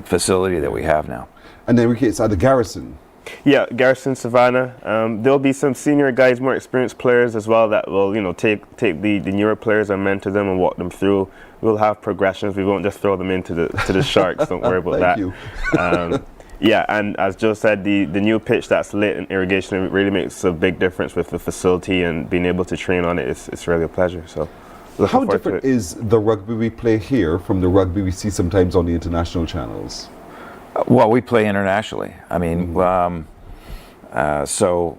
facility that we have now. And then it's at the Garrison. Yeah, Garrison, Savannah. There'll be some senior guys, more experienced players as well that will, you know, take the newer players and mentor them and walk them through. We'll have progressions. We won't just throw them into the sharks. Don't worry about that. Yeah, and as Joe said, the new pitch that's lit and irrigation, it really makes a big difference with the facility, and being able to train on it, it's really a pleasure. So, how different is the rugby we play here from the rugby we see sometimes on the international channels? Well, we play internationally. I mean, so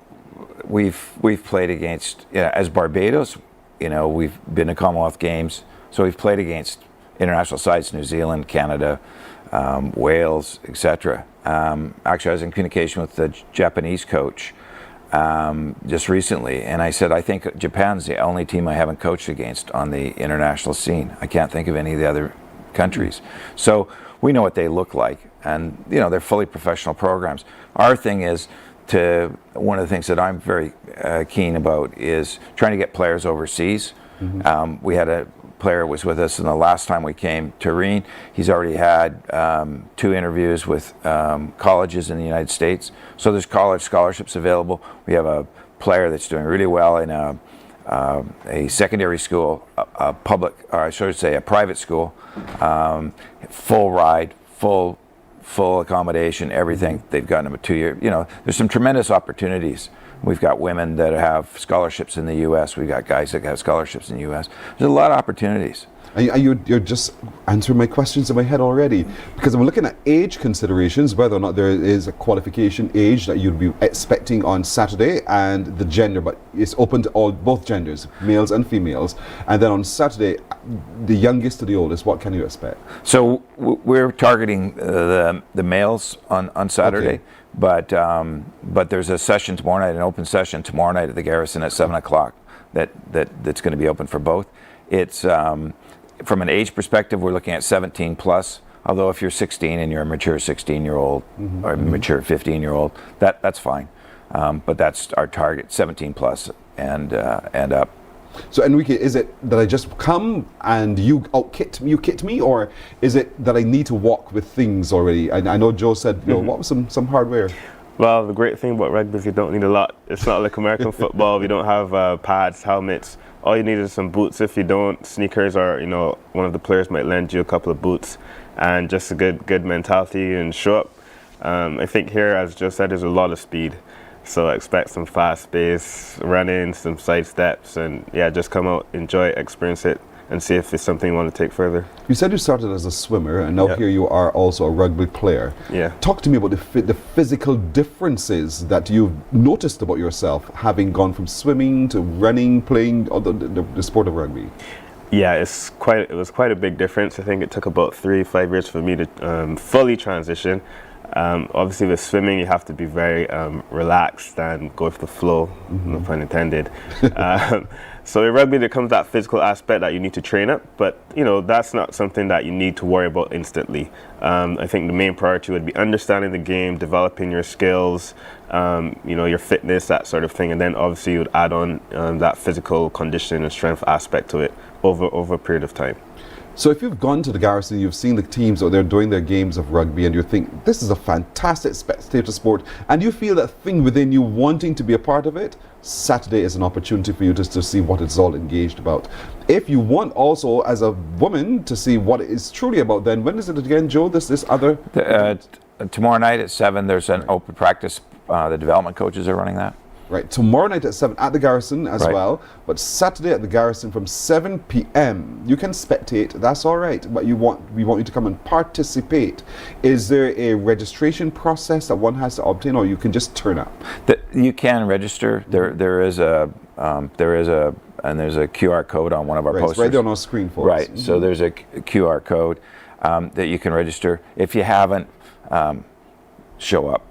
we've played against, as Barbados, you know, we've been to Commonwealth Games, so we've played against international sides, New Zealand, Canada, Wales, etc. Actually, I was in communication with the Japanese coach just recently, and I said, I think Japan's the only team I haven't coached against on the international scene. I can't think of any of the other countries. So we know what they look like, and you know, they're fully professional programs. Our thing is one of the things that I'm very keen about is trying to get players overseas. We had a player was with us, and the last time we came to Reen, he's already had 2 interviews with colleges in the United States. So there's college scholarships available. We have a player that's doing really well in a secondary school, a private school, full ride, full accommodation, everything. They've gotten him a 2-year. You know, there's some tremendous opportunities. We've got women that have scholarships in the U.S. We've got guys that have scholarships in the U.S. There's a lot of opportunities. You're just answering my questions in my head already, because I'm looking at age considerations, whether or not there is a qualification age that you'd be expecting on Saturday, and the gender, but it's open to both genders, males and females. And then on Saturday, the youngest to the oldest, what can you expect? So we're targeting the males on Saturday. Okay. But there's a session tomorrow night, an open session tomorrow night at the Garrison at 7 o'clock that's going to be open for both. It's from an age perspective, we're looking at 17 plus. Although if you're 16 and you're a mature 16-year-old or a mature 15-year-old, that's fine. But that's our target, 17 plus and up. So Enrique, is it that I just come and you kit me, or is it that I need to walk with things already? I know Joe said, you know, what was some hardware? Well, the great thing about rugby is you don't need a lot. It's not like American football. We don't have pads, helmets. All you need is some boots. If you don't, sneakers, or you know, one of the players might lend you a couple of boots, and just a good mentality and show up. I think here, as Joe said, there's a lot of speed. So I expect some fast pace, running, some side steps, and yeah, just come out, enjoy it, experience it, and see if it's something you want to take further. You said you started as a swimmer, and now here you are also a rugby player. Yeah. Talk to me about the physical differences that you've noticed about yourself, having gone from swimming to running, playing the sport of rugby. Yeah, it was quite a big difference. I think it took about 3-5 years for me to fully transition. Obviously, with swimming, you have to be very relaxed and go with the flow, no pun intended. So in rugby, there comes that physical aspect that you need to train up, but that's not something that you need to worry about instantly. I think the main priority would be understanding the game, developing your skills, your fitness, that sort of thing, and then obviously you would add on that physical condition and strength aspect to it over a period of time. So if you've gone to the Garrison, you've seen the teams out there doing their games of rugby, and you think this is a fantastic spectator sport, and you feel that thing within you wanting to be a part of it, Saturday is an opportunity for you just to see what it's all engaged about. If you want also as a woman to see what it is truly about, then when is it again, Joe? This other? Tomorrow night at 7, there's an open practice. The development coaches are running that. Right, tomorrow night at 7 at the Garrison as well, but Saturday at the Garrison from 7 p.m. You can spectate, that's all right, but we want you to come and participate. Is there a registration process that one has to obtain, or you can just turn up? You can register. There is a QR code on one of our posters. It's right there on our screen for us. Right, so there's a QR code that you can register. If you haven't, show up.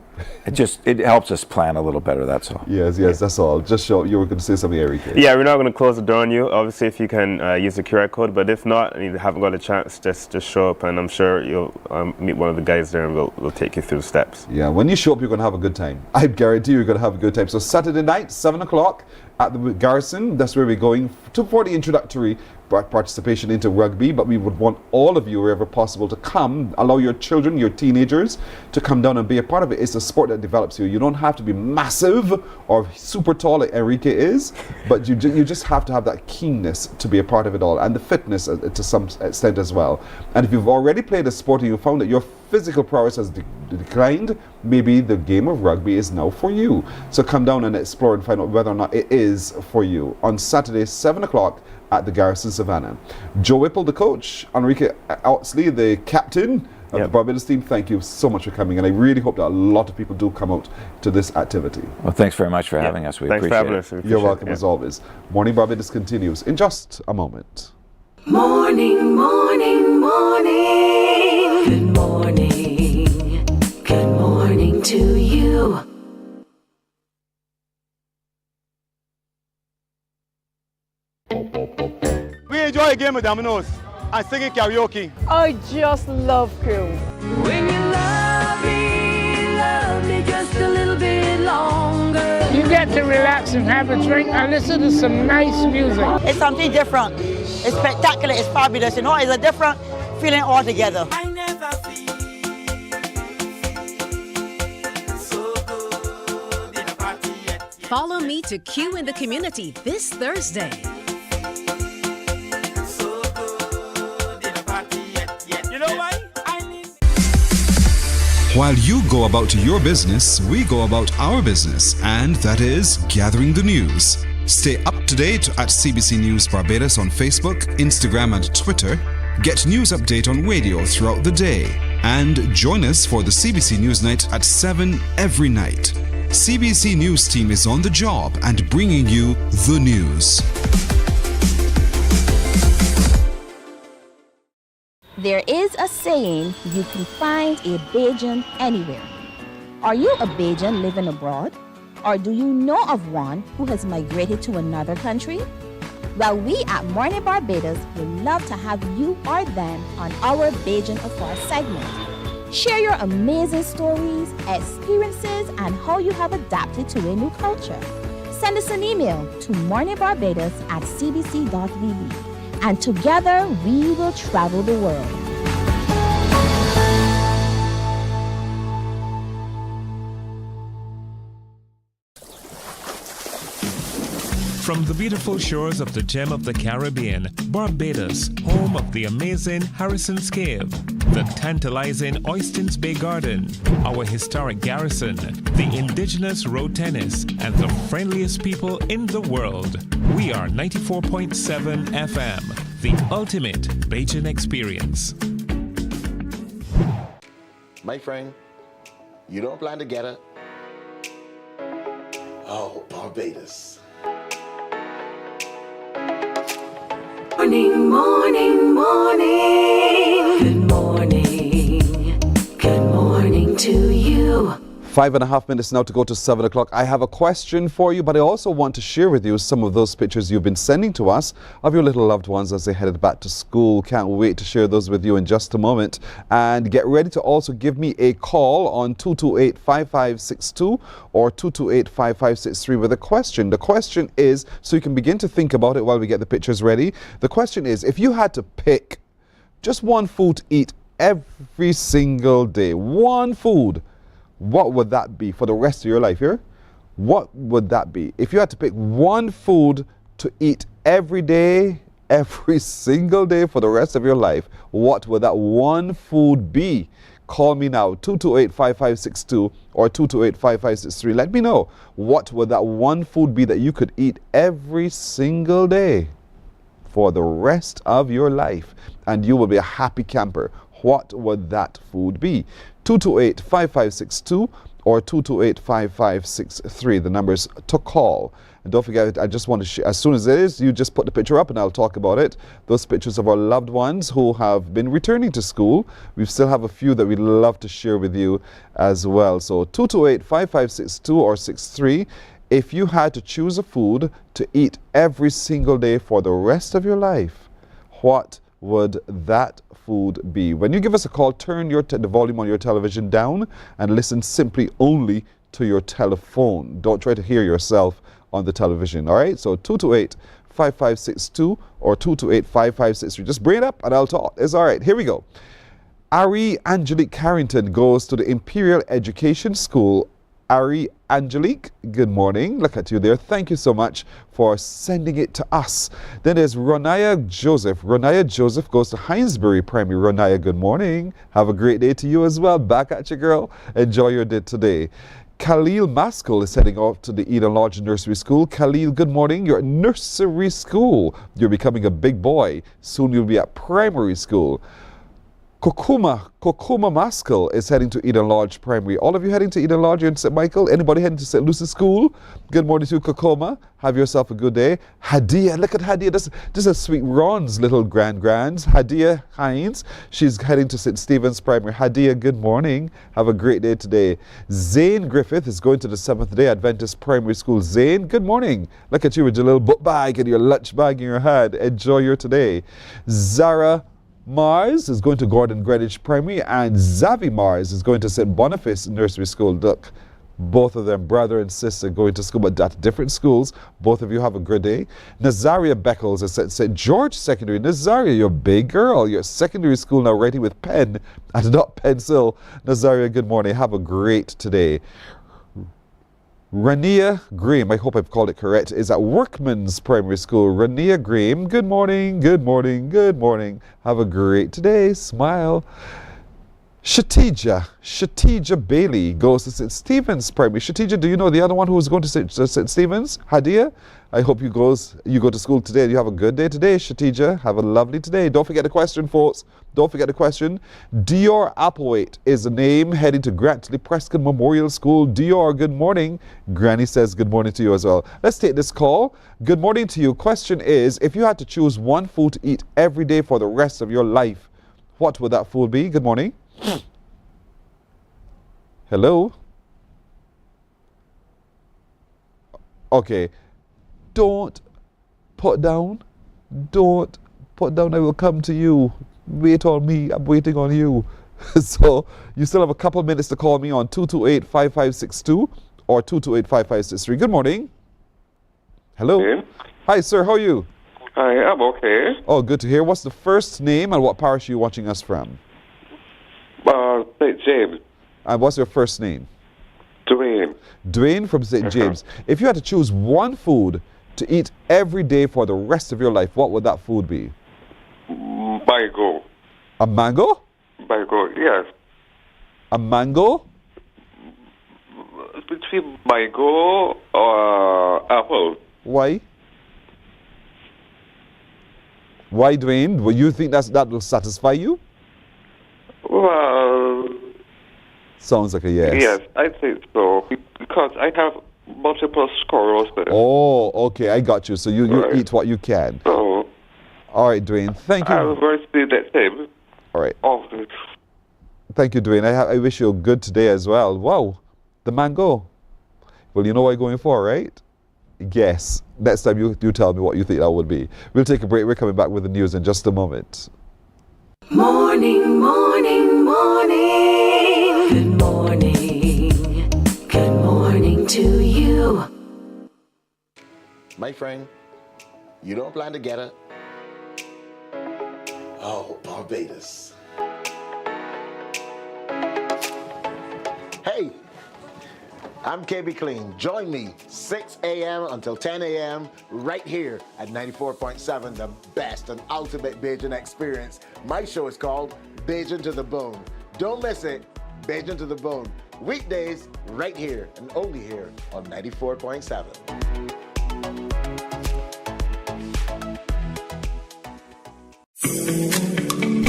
It helps us plan a little better, that's all. Yes, that's all. Just show. You were going to say something, Eric. Yeah, we're not going to close the door on you. Obviously, if you can use the QR code, but if not, and you haven't got a chance, just show up, and I'm sure you'll meet one of the guys there, and we'll take you through the steps. Yeah, when you show up, you're going to have a good time. I guarantee you're going to have a good time. So Saturday night, 7 o'clock at the Garrison. That's where we're going for the introductory participation into rugby, but we would want all of you, wherever possible, to come. Allow your children, your teenagers, to come down and be a part of it. It's a sport that develops you. You don't have to be massive or super tall like Enrique is, but you just have to have that keenness to be a part of it all, and the fitness to some extent as well. And if you've already played a sport and you found that your physical prowess has declined, maybe the game of rugby is now for you. So come down and explore and find out whether or not it is for you. On Saturday, 7 o'clock at the Garrison Savannah. Joe Whipple, the coach, Enrique Outsley, the captain of the Barbados team, thank you so much for coming, and I really hope that a lot of people do come out to this activity. Well, thanks very much for having us. We appreciate it. You're welcome as always. Morning Barbados continues in just a moment. Morning, morning, morning. Good morning. Good morning to you. We enjoy a game of dominoes and singing karaoke. I just love cruise. When you love me just a little bit longer. You get to relax and have a drink and listen to some nice music. It's something different. It's spectacular. It's fabulous. It's a different feeling altogether. I never feel so good in a party yet. Follow me to Q in the Community this Thursday. While you go about your business, we go about our business, and that is gathering the news. Stay up to date at CBC News Barbados on Facebook, Instagram, and Twitter. Get news update on radio throughout the day. And join us for the CBC News Night at 7 every night. CBC News team is on the job and bringing you the news. There is a saying, you can find a Bajan anywhere. Are you a Bajan living abroad? Or do you know of one who has migrated to another country? Well, we at Mornin Barbados would love to have you or them on our Bajan Afar segment. Share your amazing stories, experiences, and how you have adapted to a new culture. Send us an email to morninbarbados@cbc.vb. And together we will travel the world. From the beautiful shores of the gem of the Caribbean, Barbados, home of the amazing Harrison's Cave, the tantalizing Oystins Bay Garden, our historic garrison, the indigenous road tennis, and the friendliest people in the world. We are 94.7 FM, the ultimate Bajan experience. My friend, you don't plan to get it? Oh, Barbados. Morning, morning, morning. Good morning. Good morning to you. 5.5 minutes now to go to 7 o'clock. I have a question for you, but I also want to share with you some of those pictures you've been sending to us of your little loved ones as they headed back to school. Can't wait to share those with you in just a moment. And get ready to also give me a call on 228-5562 or 228-5563 with a question. The question is, so you can begin to think about it while we get the pictures ready. The question is, if you had to pick just one food to eat every single day, one food, what would that be for the rest of your life here? What would that be? If you had to pick one food to eat every day, every single day for the rest of your life, what would that one food be? Call me now, 228-5562 or 228-5563. Let me know, what would that one food be that you could eat every single day for the rest of your life? And you will be a happy camper. What would that food be? 228-5562 or 228-5563. The numbers to call. And don't forget, I just want to share, as soon as it is, you just put the picture up and I'll talk about it. Those pictures of our loved ones who have been returning to school. We still have a few that we'd love to share with you as well. So 228-5562 or 63. If you had to choose a food to eat every single day for the rest of your life, what would that food be? When you give us a call, turn the volume on your television down and listen simply only to your telephone. Don't try to hear yourself on the television, all right? So 228-5562 or 228-5563. Just bring it up and I'll talk. It's all right. Here we go. Ari Angelique Carrington goes to the Imperial Education School. Ari Angelique, good morning. Look at you there. Thank you so much for sending it to us. Then there's Ronaya Joseph. Ronaya Joseph goes to Hinesbury Primary. Ronaya, good morning. Have a great day to you as well. Back at you, girl. Enjoy your day today. Khalil Maskell is heading off to the Eden Lodge Nursery School. Khalil, good morning. You're at nursery school. You're becoming a big boy. Soon you'll be at primary school. Kokuma Maskell is heading to Eden Lodge Primary. All of you heading to Eden Lodge? You're in St. Michael? Anybody heading to St. Lucie School? Good morning to Kokuma. Have yourself a good day. Hadia, look at Hadia. This is sweet Ron's little grands. Hadia Hines. She's heading to St. Stephen's Primary. Hadia, good morning. Have a great day today. Zane Griffith is going to the Seventh-day Adventist Primary School. Zane, good morning. Look at you with your little book bag and your lunch bag in your hand. Enjoy your today. Zara Mars is going to Gordon Greenwich Primary, and Zavi Mars is going to St. Boniface Nursery School. Look, both of them, brother and sister, going to school, but at different schools. Both of you have a good day. Nazaria Beckles is at St. George Secondary. Nazaria, you're a big girl. You're at secondary school now, writing with pen and not pencil. Nazaria, good morning. Have a great today. Rania Graham, I hope I've called it correct, is at Workman's Primary School. Rania Graham, good morning, good morning, good morning. Have a great today. Smile. Shatija Bailey goes to St. Stephen's Primary. Shatija, do you know the other one who is going to St. Stephen's? Hadia? I hope you go to school today and you have a good day today, Shatija. Have a lovely today. Don't forget the question, folks. Don't forget the question. Dior Applewaite is the name, heading to Grantley Prescott Memorial School. Dior, good morning. Granny says good morning to you as well. Let's take this call. Good morning to you. Question is, if you had to choose one food to eat every day for the rest of your life, what would that food be? Good morning. Hello? Okay. Don't put down. Don't put down. I will come to you. Wait on me. I'm waiting on you. So you still have a couple minutes to call me on 228-5562 or 228-5563. Good morning. Hello. Hey. Hi, sir. How are you? Hi, I'm okay. Oh, good to hear. What's the first name and what parish are you watching us from? St. James. And what's your first name? Dwayne. Dwayne from St. James. If you had to choose one food to eat every day for the rest of your life, what would that food be? Mango. A mango? Mango, yes. A mango? Between mango or apple. Why? Why, Dwayne? Will you think that will satisfy you? Well... Sounds like a yes. Yes, I think so. Because I have multiple sclerosis. Oh, okay. I got you. So you Right. eat what you can. So... All right, Dwayne. Thank you. I was going to see that same. All right. Often. Thank you, Dwayne. I wish you a good today as well. Wow. the man go? Well, you know what you're going for, right? Yes. Next time you tell me what you think that would be. We'll take a break. We're coming back with the news in just a moment. Morning, morning, morning. Good morning. Good morning to you. My friend, you don't plan to get it? Oh, Barbados. Hey, I'm KB Clean. Join me 6 a.m. until 10 a.m. right here at 94.7, the best and ultimate Bajan experience. My show is called Bajan to the Bone. Don't miss it, Bajan to the Bone. Weekdays right here and only here on 94.7.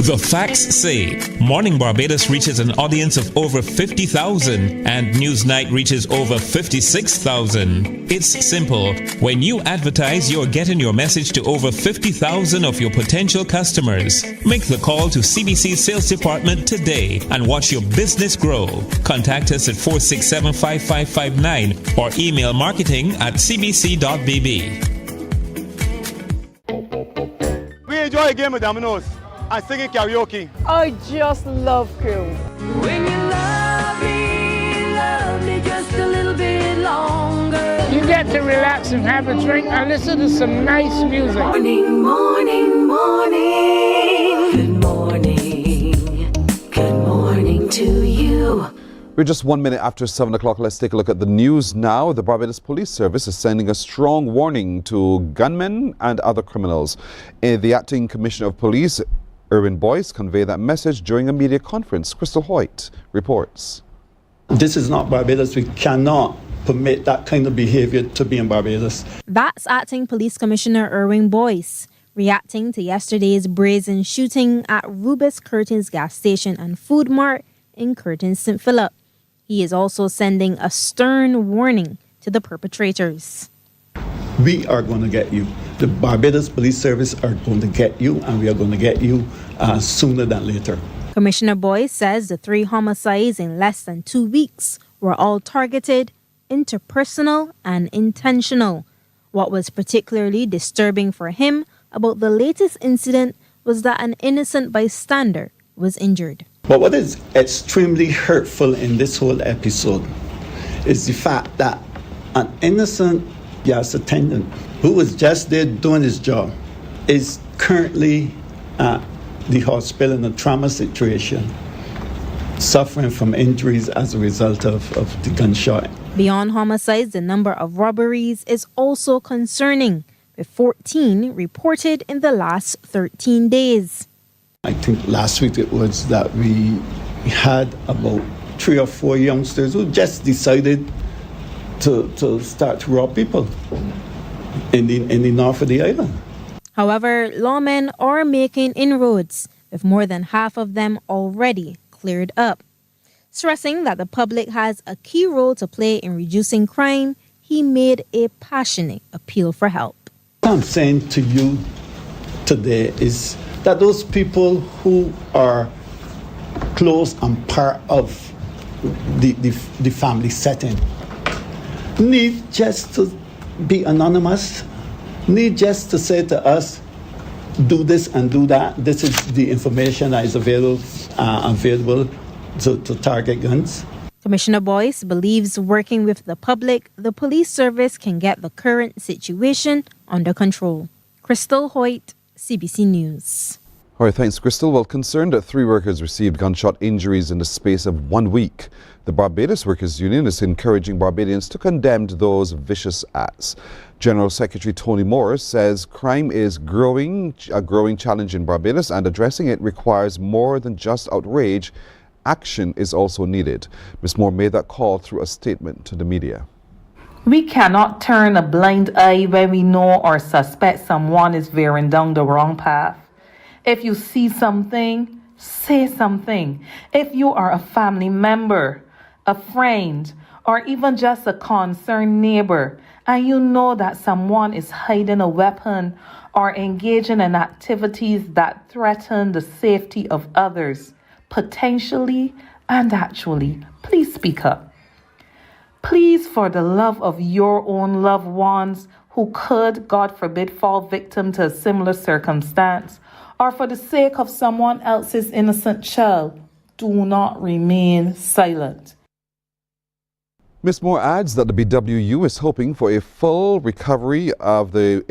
The facts say Morning Barbados reaches an audience of over 50,000 and Newsnight reaches over 56,000. It's simple. When you advertise, you're getting your message to over 50,000 of your potential customers. Make the call to CBC Sales Department today and watch your business grow. Contact us at 467-5559 or email marketing@cbc.bb. We enjoy a game of dominoes and singing karaoke. I just love cruise. When you love me just a little bit longer. You get to relax and have a drink and listen to some nice music. Morning, morning, morning. Good morning. Good morning to you. We're just 1 minute after 7 o'clock. Let's take a look at the news now. The Barbados Police Service is sending a strong warning to gunmen and other criminals. The Acting Commissioner of Police, Erwin Boyce, conveyed that message during a media conference. Crystal Hoyt reports. This is not Barbados. We cannot permit that kind of behavior to be in Barbados. That's Acting Police Commissioner Erwin Boyce, reacting to yesterday's brazen shooting at Rubis Curtin's gas station and food mart in Curtin St. Philip. He is also sending a stern warning to the perpetrators. We are going to get you. The Barbados Police Service are going to get you, and we are going to get you sooner than later. Commissioner Boyce says the 3 homicides in less than 2 weeks were all targeted, interpersonal, and intentional. What was particularly disturbing for him about the latest incident was that an innocent bystander was injured. But what is extremely hurtful in this whole episode is the fact that an innocent gas attendant who was just there doing his job is currently at the hospital in a trauma situation, suffering from injuries as a result of the gunshot. Beyond homicides, the number of robberies is also concerning, with 14 reported in the last 13 days. I think last week it was that we had about 3 or 4 youngsters who just decided to start to rob people in the north of the island. However, lawmen are making inroads, with more than half of them already cleared up. Stressing that the public has a key role to play in reducing crime, he made a passionate appeal for help. What I'm saying to you today is that those people who are close and part of the family setting need just to be anonymous, need just to say to us, do this and do that. This is the information that is available to target guns. Commissioner Boyce believes working with the public, the police service can get the current situation under control. Crystal Hoyt, CBC News. All right, thanks, Crystal. Well, concerned that 3 workers received gunshot injuries in the space of 1 week, the Barbados Workers Union is encouraging Barbadians to condemn those vicious acts. General Secretary Tony Moore says crime is a growing challenge in Barbados, and addressing it requires more than just outrage. Action is also needed. Ms. Moore made that call through a statement to the media. We cannot turn a blind eye when we know or suspect someone is veering down the wrong path. If you see something, say something. If you are a family member, a friend, or even just a concerned neighbor, and you know that someone is hiding a weapon or engaging in activities that threaten the safety of others, potentially and actually, please speak up. Please, for the love of your own loved ones who could, God forbid, fall victim to a similar circumstance, or for the sake of someone else's innocent child, do not remain silent. Ms. Moore adds that the BWU is hoping for a full recovery of the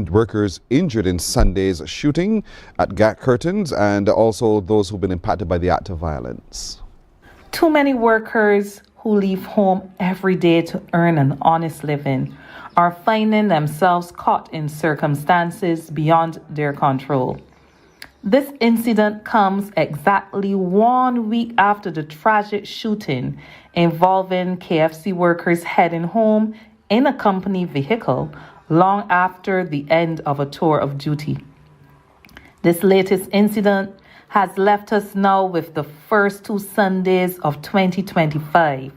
workers injured in Sunday's shooting at Gat Curtains and also those who've been impacted by the act of violence. Too many workers who leave home every day to earn an honest living are finding themselves caught in circumstances beyond their control. This incident comes exactly 1 week after the tragic shooting involving KFC workers heading home in a company vehicle long after the end of a tour of duty. This latest incident has left us now with the first 2 Sundays of 2025,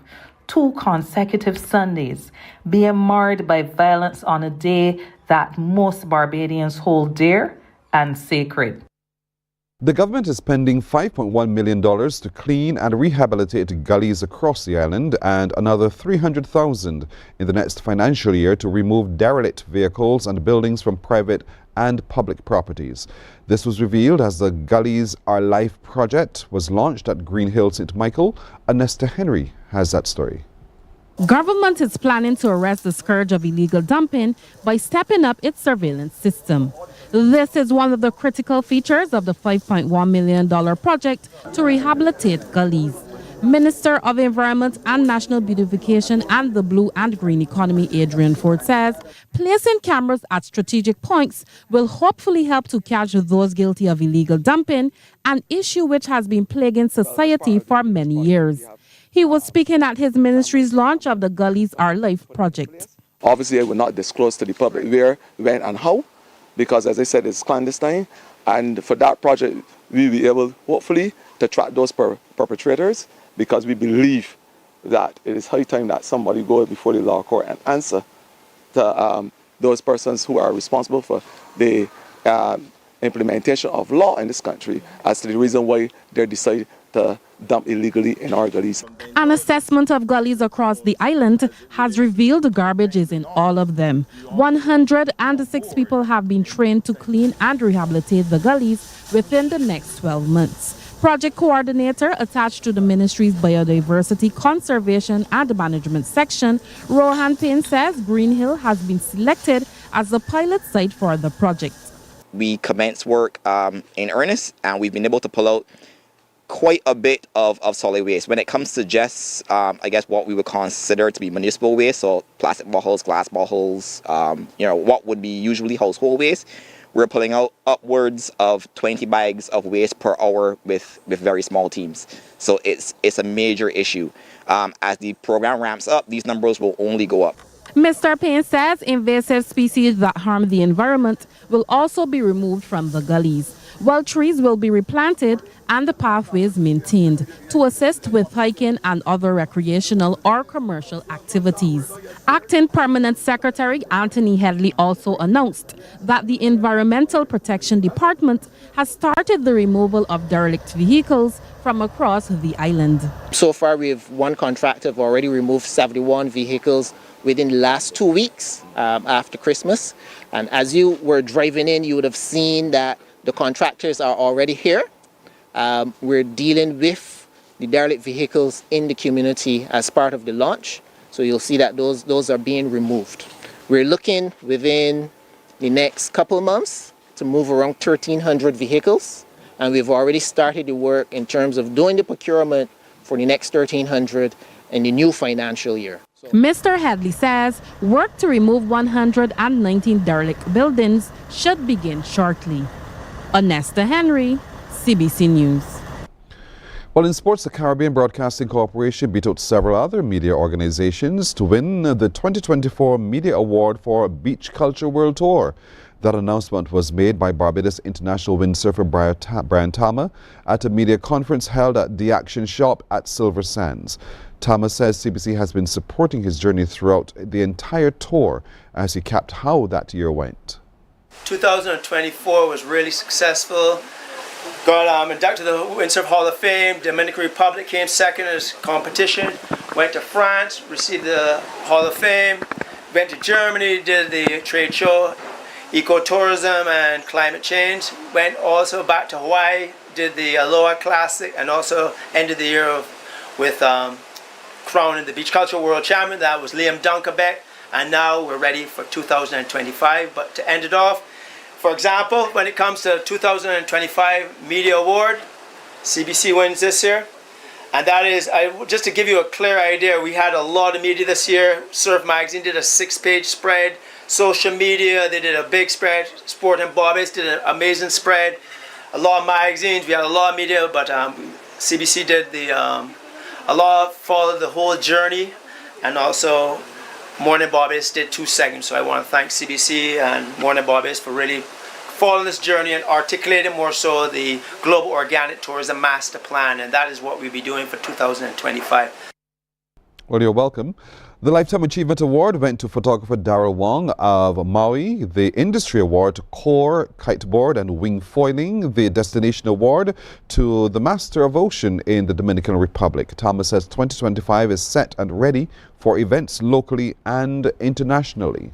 2 consecutive Sundays, being marred by violence on a day that most Barbadians hold dear and sacred. The government is spending $5.1 million to clean and rehabilitate gullies across the island and another $300,000 in the next financial year to remove derelict vehicles and buildings from private and public properties. This was revealed as the Gullies Our Life project was launched at Green Hill St. Michael. Anesta Henry has that story. Government is planning to arrest the scourge of illegal dumping by stepping up its surveillance system. This is one of the critical features of the $5.1 million project to rehabilitate gullies. Minister of Environment and National Beautification and the Blue and Green Economy, Adrian Ford, says placing cameras at strategic points will hopefully help to catch those guilty of illegal dumping, an issue which has been plaguing society for many years. He was speaking at his ministry's launch of the Gullies Our Life project. Obviously, I will not disclose to the public where, when, and how, because as I said, it's clandestine. And for that project, we will be able, hopefully, to track those perpetrators, because we believe that it is high time that somebody go before the law court and answer to those persons who are responsible for the implementation of law in this country as to the reason why they decide to dump illegally in our gullies. An assessment of gullies across the island has revealed garbage is in all of them. 106 people have been trained to clean and rehabilitate the gullies within the next 12 months. Project coordinator attached to the ministry's Biodiversity, Conservation and Management section, Rohan Payne says Green Hill has been selected as the pilot site for the project. We commenced work in earnest, and we've been able to pull out quite a bit of solid waste. When it comes to just, I guess, what we would consider to be municipal waste, so plastic bottles, glass bottles, what would be usually household waste, we're pulling out upwards of 20 bags of waste per hour with very small teams. So it's a major issue. As the program ramps up, these numbers will only go up. Mr. Payne says invasive species that harm the environment will also be removed from the gullies, while trees will be replanted and the pathways maintained to assist with hiking and other recreational or commercial activities. Acting Permanent Secretary Anthony Headley also announced that the Environmental Protection Department has started the removal of derelict vehicles from across the island. So far, we have one contractor have already removed 71 vehicles within the last 2 weeks after Christmas. And as you were driving in, you would have seen that the contractors are already here. We're dealing with the derelict vehicles in the community as part of the launch. So you'll see that those are being removed. We're looking within the next couple months to move around 1,300 vehicles. And we've already started the work in terms of doing the procurement for the next 1,300 in the new financial year. Mr. Headley says work to remove 119 derelict buildings should begin shortly. Anesta Henry, CBC News. Well, in sports, the Caribbean Broadcasting Corporation beat out several other media organizations to win the 2024 Media Award for Beach Culture World Tour. That announcement was made by Barbados international windsurfer Brian Tama at a media conference held at the Action Shop at Silver Sands. Tama says CBC has been supporting his journey throughout the entire tour as he capped how that year went. 2024 was really successful. Got inducted to the Windsurfing Hall of Fame. Dominican Republic came second in this competition. Went to France, received the Hall of Fame. Went to Germany, did the trade show, ecotourism and climate change. Went also back to Hawaii, did the Aloha Classic, and also ended the year with crowning the Beach Culture World Champion. That was Liam Dunkerbeck, and now we're ready for 2025. But to end it off, for example, when it comes to 2025 Media Award, CBC wins this year. And that is, just to give you a clear idea, we had a lot of media this year. Surf Magazine did a 6-page spread. Social media, they did a big spread. Sport and Barbados did an amazing spread. A lot of magazines, we had a lot of media, but CBC did a lot, followed the whole journey. And also, Mornin Barbados did 2 segments. So I want to thank CBC and Mornin Barbados for really following this journey and articulating more so the Global Organic Tourism Master Plan, and that is what we'll be doing for 2025. Well, you're welcome. The Lifetime Achievement Award went to photographer Darrell Wong of Maui, the Industry Award to Core Kiteboard and Wing Foiling, the Destination Award to the Master of Ocean in the Dominican Republic. Thomas says 2025 is set and ready for events locally and internationally.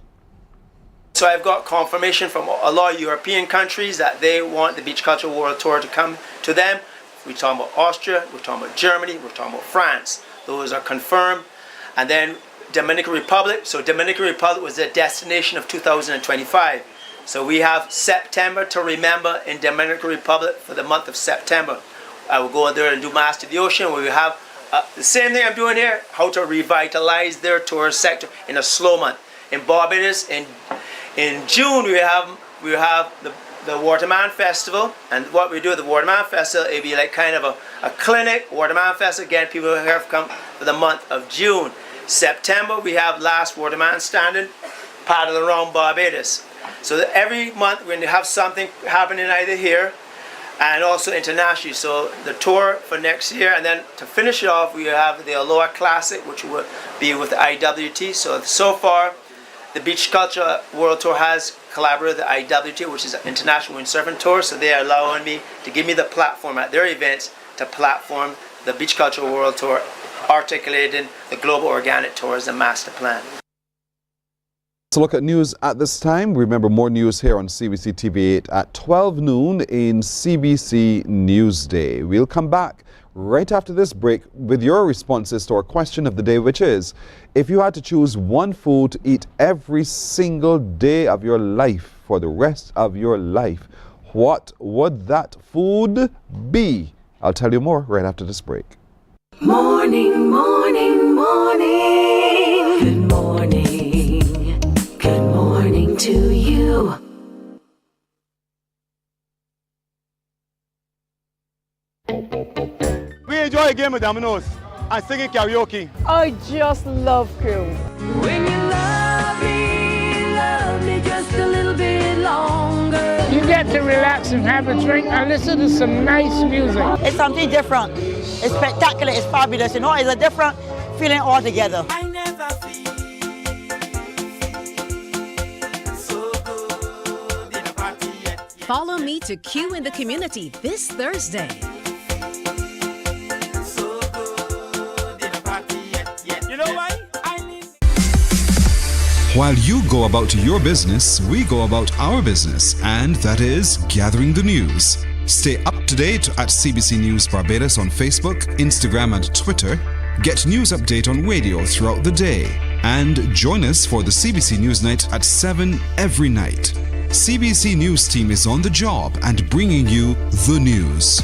So I've got confirmation from a lot of European countries that they want the Beach Culture World Tour to come to them. We're talking about Austria, we're talking about Germany, we're talking about France. Those are confirmed. And then Dominican Republic. So Dominican Republic was the destination of 2025. So we have September to remember in Dominican Republic for the month of September. I will go there and do Master of the Ocean. We will have the same thing I'm doing here, how to revitalize their tourist sector in a slow month. In Barbados, in June, we have the Waterman Festival, and what we do at the Waterman Festival, it'll be like kind of a clinic. Waterman Festival, again, people have come for the month of June. September, we have Last Waterman Standing, paddle around Barbados. So that every month we're going to have something happening either here and also internationally. So the tour for next year, and then to finish it off, we have the Aloha Classic, which will be with the IWT. So far, the Beach Culture World Tour has collaborated with the IWT, which is an international windsurfing tour. So they are allowing me to give me the platform at their events to platform the Beach Culture World Tour, articulating the Global Organic Tourism Master Plan. So look at news at this time. Remember, more news here on CBC TV 8 at 12 noon in CBC Newsday. We'll come back right after this break with your responses to our question of the day, which is, if you had to choose one food to eat every single day of your life for the rest of your life, what would that food be? I'll tell you more right after this break. Morning, morning, morning. Good morning. Good morning to you. We enjoy a game of dominoes and singing karaoke. I just love cruise. When you love me just a little bit longer. You get to relax and have a drink and listen to some nice music. It's something different. It's spectacular. It's fabulous. You know, it's a different feeling altogether. I never feel so good in a party yet. Follow me to Q in the Community this Thursday. You know why? While you go about your business, we go about our business, and that is gathering the news. Stay up to date at CBC News Barbados on Facebook, Instagram, and Twitter. Get news update on radio throughout the day. And join us for the CBC News Night at 7 every night. CBC News team is on the job and bringing you the news.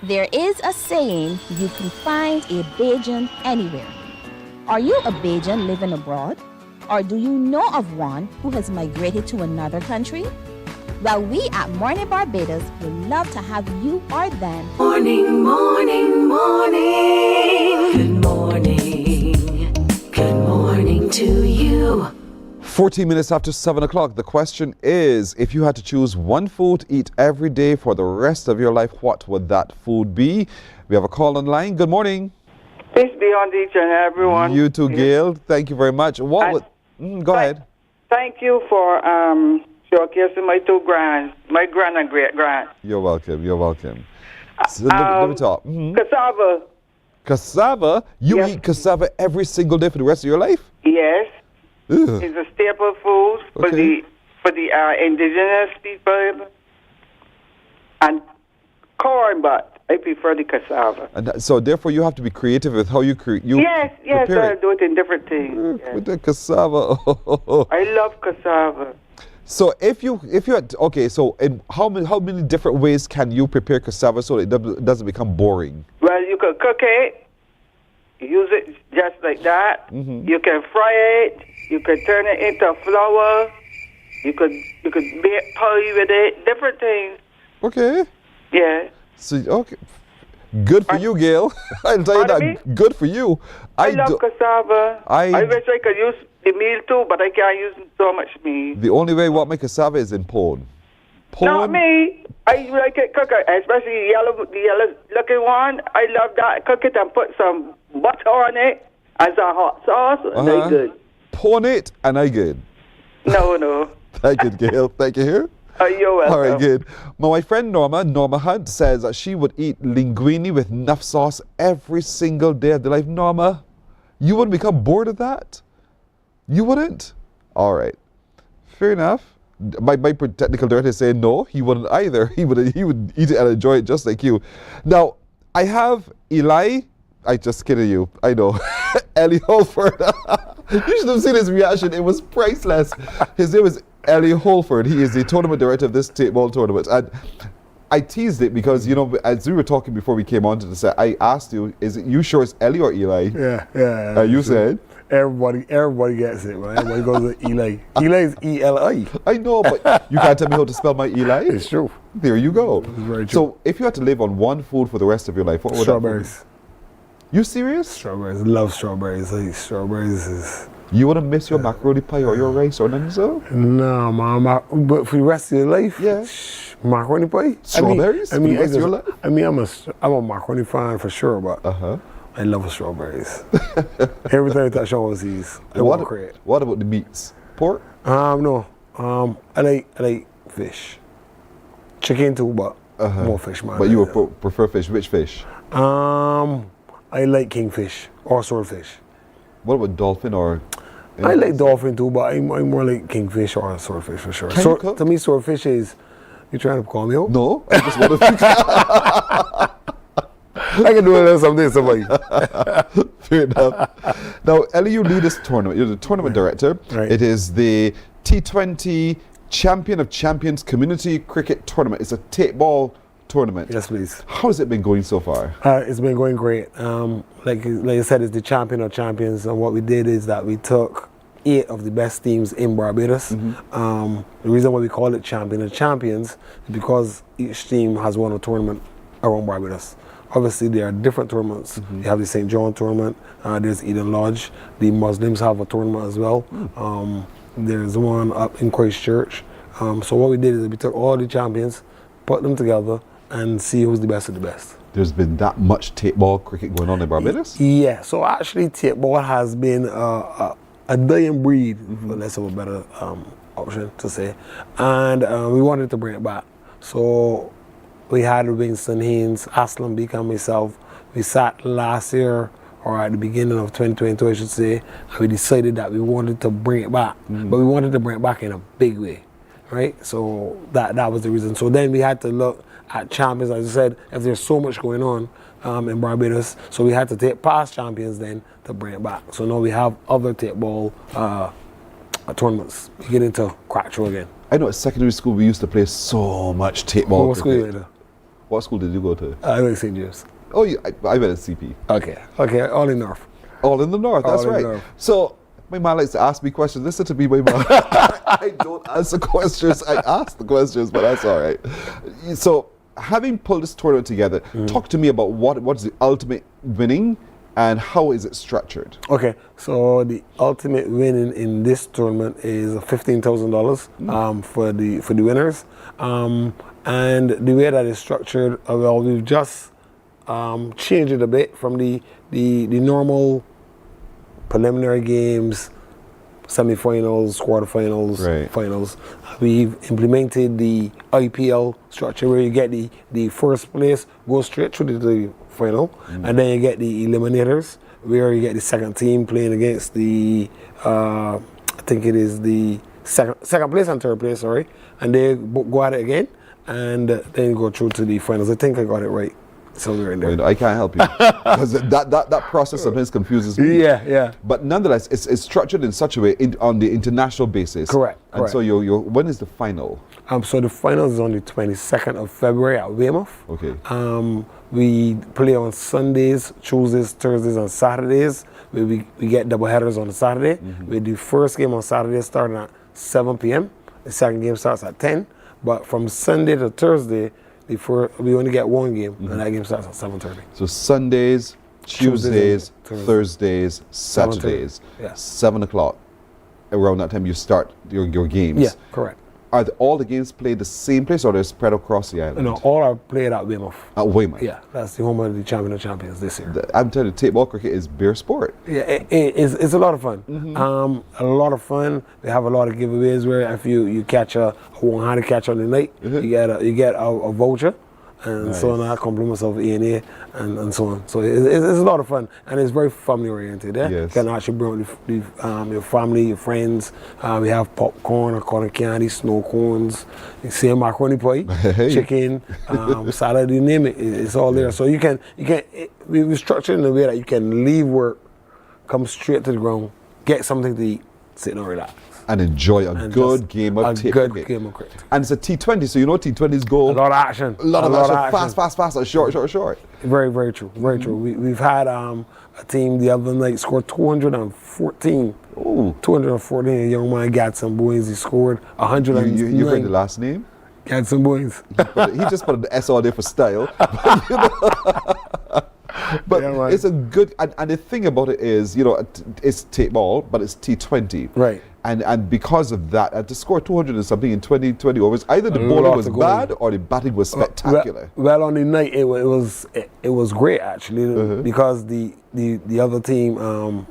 There is a saying, you can find a Bajan anywhere. Are you a Bajan living abroad? Or do you know of one who has migrated to another country? Well, we at Mornin Barbados would love to have you or them. Morning, morning, morning. Good morning. Good morning to you. 14 minutes after 7 o'clock, the question is, if you had to choose one food to eat every day for the rest of your life, what would that food be? We have a call on line. Good morning. Peace be on each and everyone. You too, Gail. Thank you very much. What would... go ahead. Thank you for showcasing my two grands, my grand and great grand. You're welcome. You're welcome. So let me talk. Cassava. Cassava? You eat cassava every single day for the rest of your life? Yes. Ugh. It's a staple food for the indigenous people. And corn, but I prefer the cassava. And so therefore you have to be creative with how you create. Yes, prepare I do it in different things. Yes. With the cassava. I love cassava. So if you had, okay, so in how many different ways can you prepare cassava so it doesn't become boring? Well, you can cook it, use it just like that. You can fry it. You can turn it into flour. You could bake pie with it. Different things. Okay. Yeah. So okay, good for you, Gail. I'll tell you that. Good for you. I love cassava. I wish I could use the meal too, but I can't use so much meal. The only way what make cassava is in pone. Not me. I like it cook it, especially the yellow looking one. I love that. Cook it and put some butter on it and some hot sauce, and they good. Pone it and I good. No. Thank you, Gail. Thank you here. You're welcome. All right, good. My friend Norma Hunt says that she would eat linguine with enough sauce every single day of their life. Norma, you wouldn't become bored of that? You wouldn't? All right. Fair enough. My technical director is saying no, he wouldn't either. He would eat it and enjoy it just like you. Now, I have Eli. I just kidding you. I know. Ellie Holford. You should have seen his reaction. It was priceless. His name is Ellie Holford. He is the tournament director of this Tapeball tournament. And I teased it because, you know, as we were talking before we came on to the set, I asked you, is it you sure it's Ellie or Eli? Yeah. You said? Everybody gets it, man. Everybody goes with Eli. Eli is E-L-I. I know, but you can't tell me how to spell my Eli? It's true. There you go. It's very true. So if you had to live on one food for the rest of your life, what would Strawberries. that be? You serious? Strawberries. Love strawberries. Like, strawberries is... You wouldn't miss your macaroni pie or your rice or nothing so? No, man. But for the rest of your life, macaroni pie. Strawberries? I mean, I'm a macaroni fan for sure, but I love strawberries. Every time I touch on these, I want to create. What about the meats? Pork? No. I like fish. Chicken too, but more fish, man. But you would prefer fish? Which fish? I like kingfish or swordfish. What about dolphin or? I like dolphin too, but I'm more like kingfish or swordfish for sure. To me, swordfish is. You trying to call me out? No, I just want to. I can do it someday, somebody. Fair enough. Now, Ellie, you lead this tournament. You're the tournament director. Right. It is the T20 Champion of Champions Community Cricket Tournament. It's a Tapeball tournament. Yes, please. How has it been going so far? It's been going great. Like I said, it's the Champion of Champions, and what we did is that we took 8 of the best teams in Barbados. The reason why we call it Champion of Champions is because each team has won a tournament around Barbados. Obviously, there are different tournaments. You have the St. John tournament, there's Eden Lodge. The Muslims have a tournament as well. There's one up in Christchurch. So what we did is we took all the champions, put them together, and see who's the best of the best. There's been that much Tapeball cricket going on in Barbados? Yeah, so actually Tapeball has been a dying breed, for less of a better option to say. And we wanted to bring it back. So we had Winston Haynes, Aslam Beek and myself. We sat last year, or at the beginning of 2022 I should say, and we decided that we wanted to bring it back. But we wanted to bring it back in a big way, right? So that was the reason. So then we had to look at champions, as I said, if there's so much going on in Barbados, so we had to take past champions then to bring it back. So now we have other Tapeball tournaments. We get into crack through again. I know at secondary school we used to play so much Tapeball. What school did you? What school did you go to? I went to St. James. Oh, I went at CP. Okay, all in North. All in the North, that's right. North. So, my man likes to ask me questions. Listen to me, my man. I don't answer questions. I ask the questions, but that's all right. So, having pulled this tournament together, talk to me about what's the ultimate winning and how is it structured? Okay, so the ultimate winning in this tournament is $15,000 for the winners. And the way that it's structured, well, we've just changed it a bit from the normal preliminary games, semi-finals, quarterfinals, finals. We've implemented the IPL structure where you get the first place go straight through to the final, and then you get the eliminators where you get the second team playing against the I think it is the second place and third place, sorry, and they go at it again, and then go through to the finals. I think I got it right. Somewhere in there. Well, I can't help you because that process sometimes confuses me. Yeah. But nonetheless, it's structured in such a way on the international basis. Correct. And so when is the final? So the final is on the 22nd of February at Weymouth. Okay. We play on Sundays, Tuesdays, Thursdays, and Saturdays. We get double headers on a Saturday. We do first game on Saturday starting at 7 p.m. The second game starts at 10. But from Sunday to Thursday, we only get one game, and that game starts at 7:30. So Sundays, Tuesdays, Thursdays, Saturdays, 7 o'clock. Around that time, you start your games. Yeah, correct. Are all the games played the same place, or they're spread across the island? No, all are played at Weymouth. At Weymouth? Yeah, that's the home of the champion of champions this year. I'm telling you, Tapeball cricket is beer sport. Yeah, it's a lot of fun. A lot of fun. We have a lot of giveaways where if you catch a one-handed catch on the night, you get a voucher. And so on, compliments of ENA and so on. So it's a lot of fun, and it's very family oriented. Yes. You can actually bring your family, your friends. We have popcorn, cotton candy, snow cones, same macaroni pie, chicken, salad, you name it. It's all there. So we structure it in a way that you can leave work, come straight to the ground, get something to eat, sit and relax. And enjoy a good game of cricket. And it's a T20, so you know T20s go. A lot of action. A lot of action. Fast, short. Very, very true. Very true. We've had a team the other night scored 214. Ooh. 214. A young man, Gadson Boynes, he scored 109. You heard the last name? Gadson Boynes. He just put an S all there for style. But it's a good, and the thing about it is, it's Tapeball, but it's T20. Right. And because of that, to score 200 and something in 20 overs, either the bowling was bad or the batting was spectacular. Well, on the night it was great actually because the other team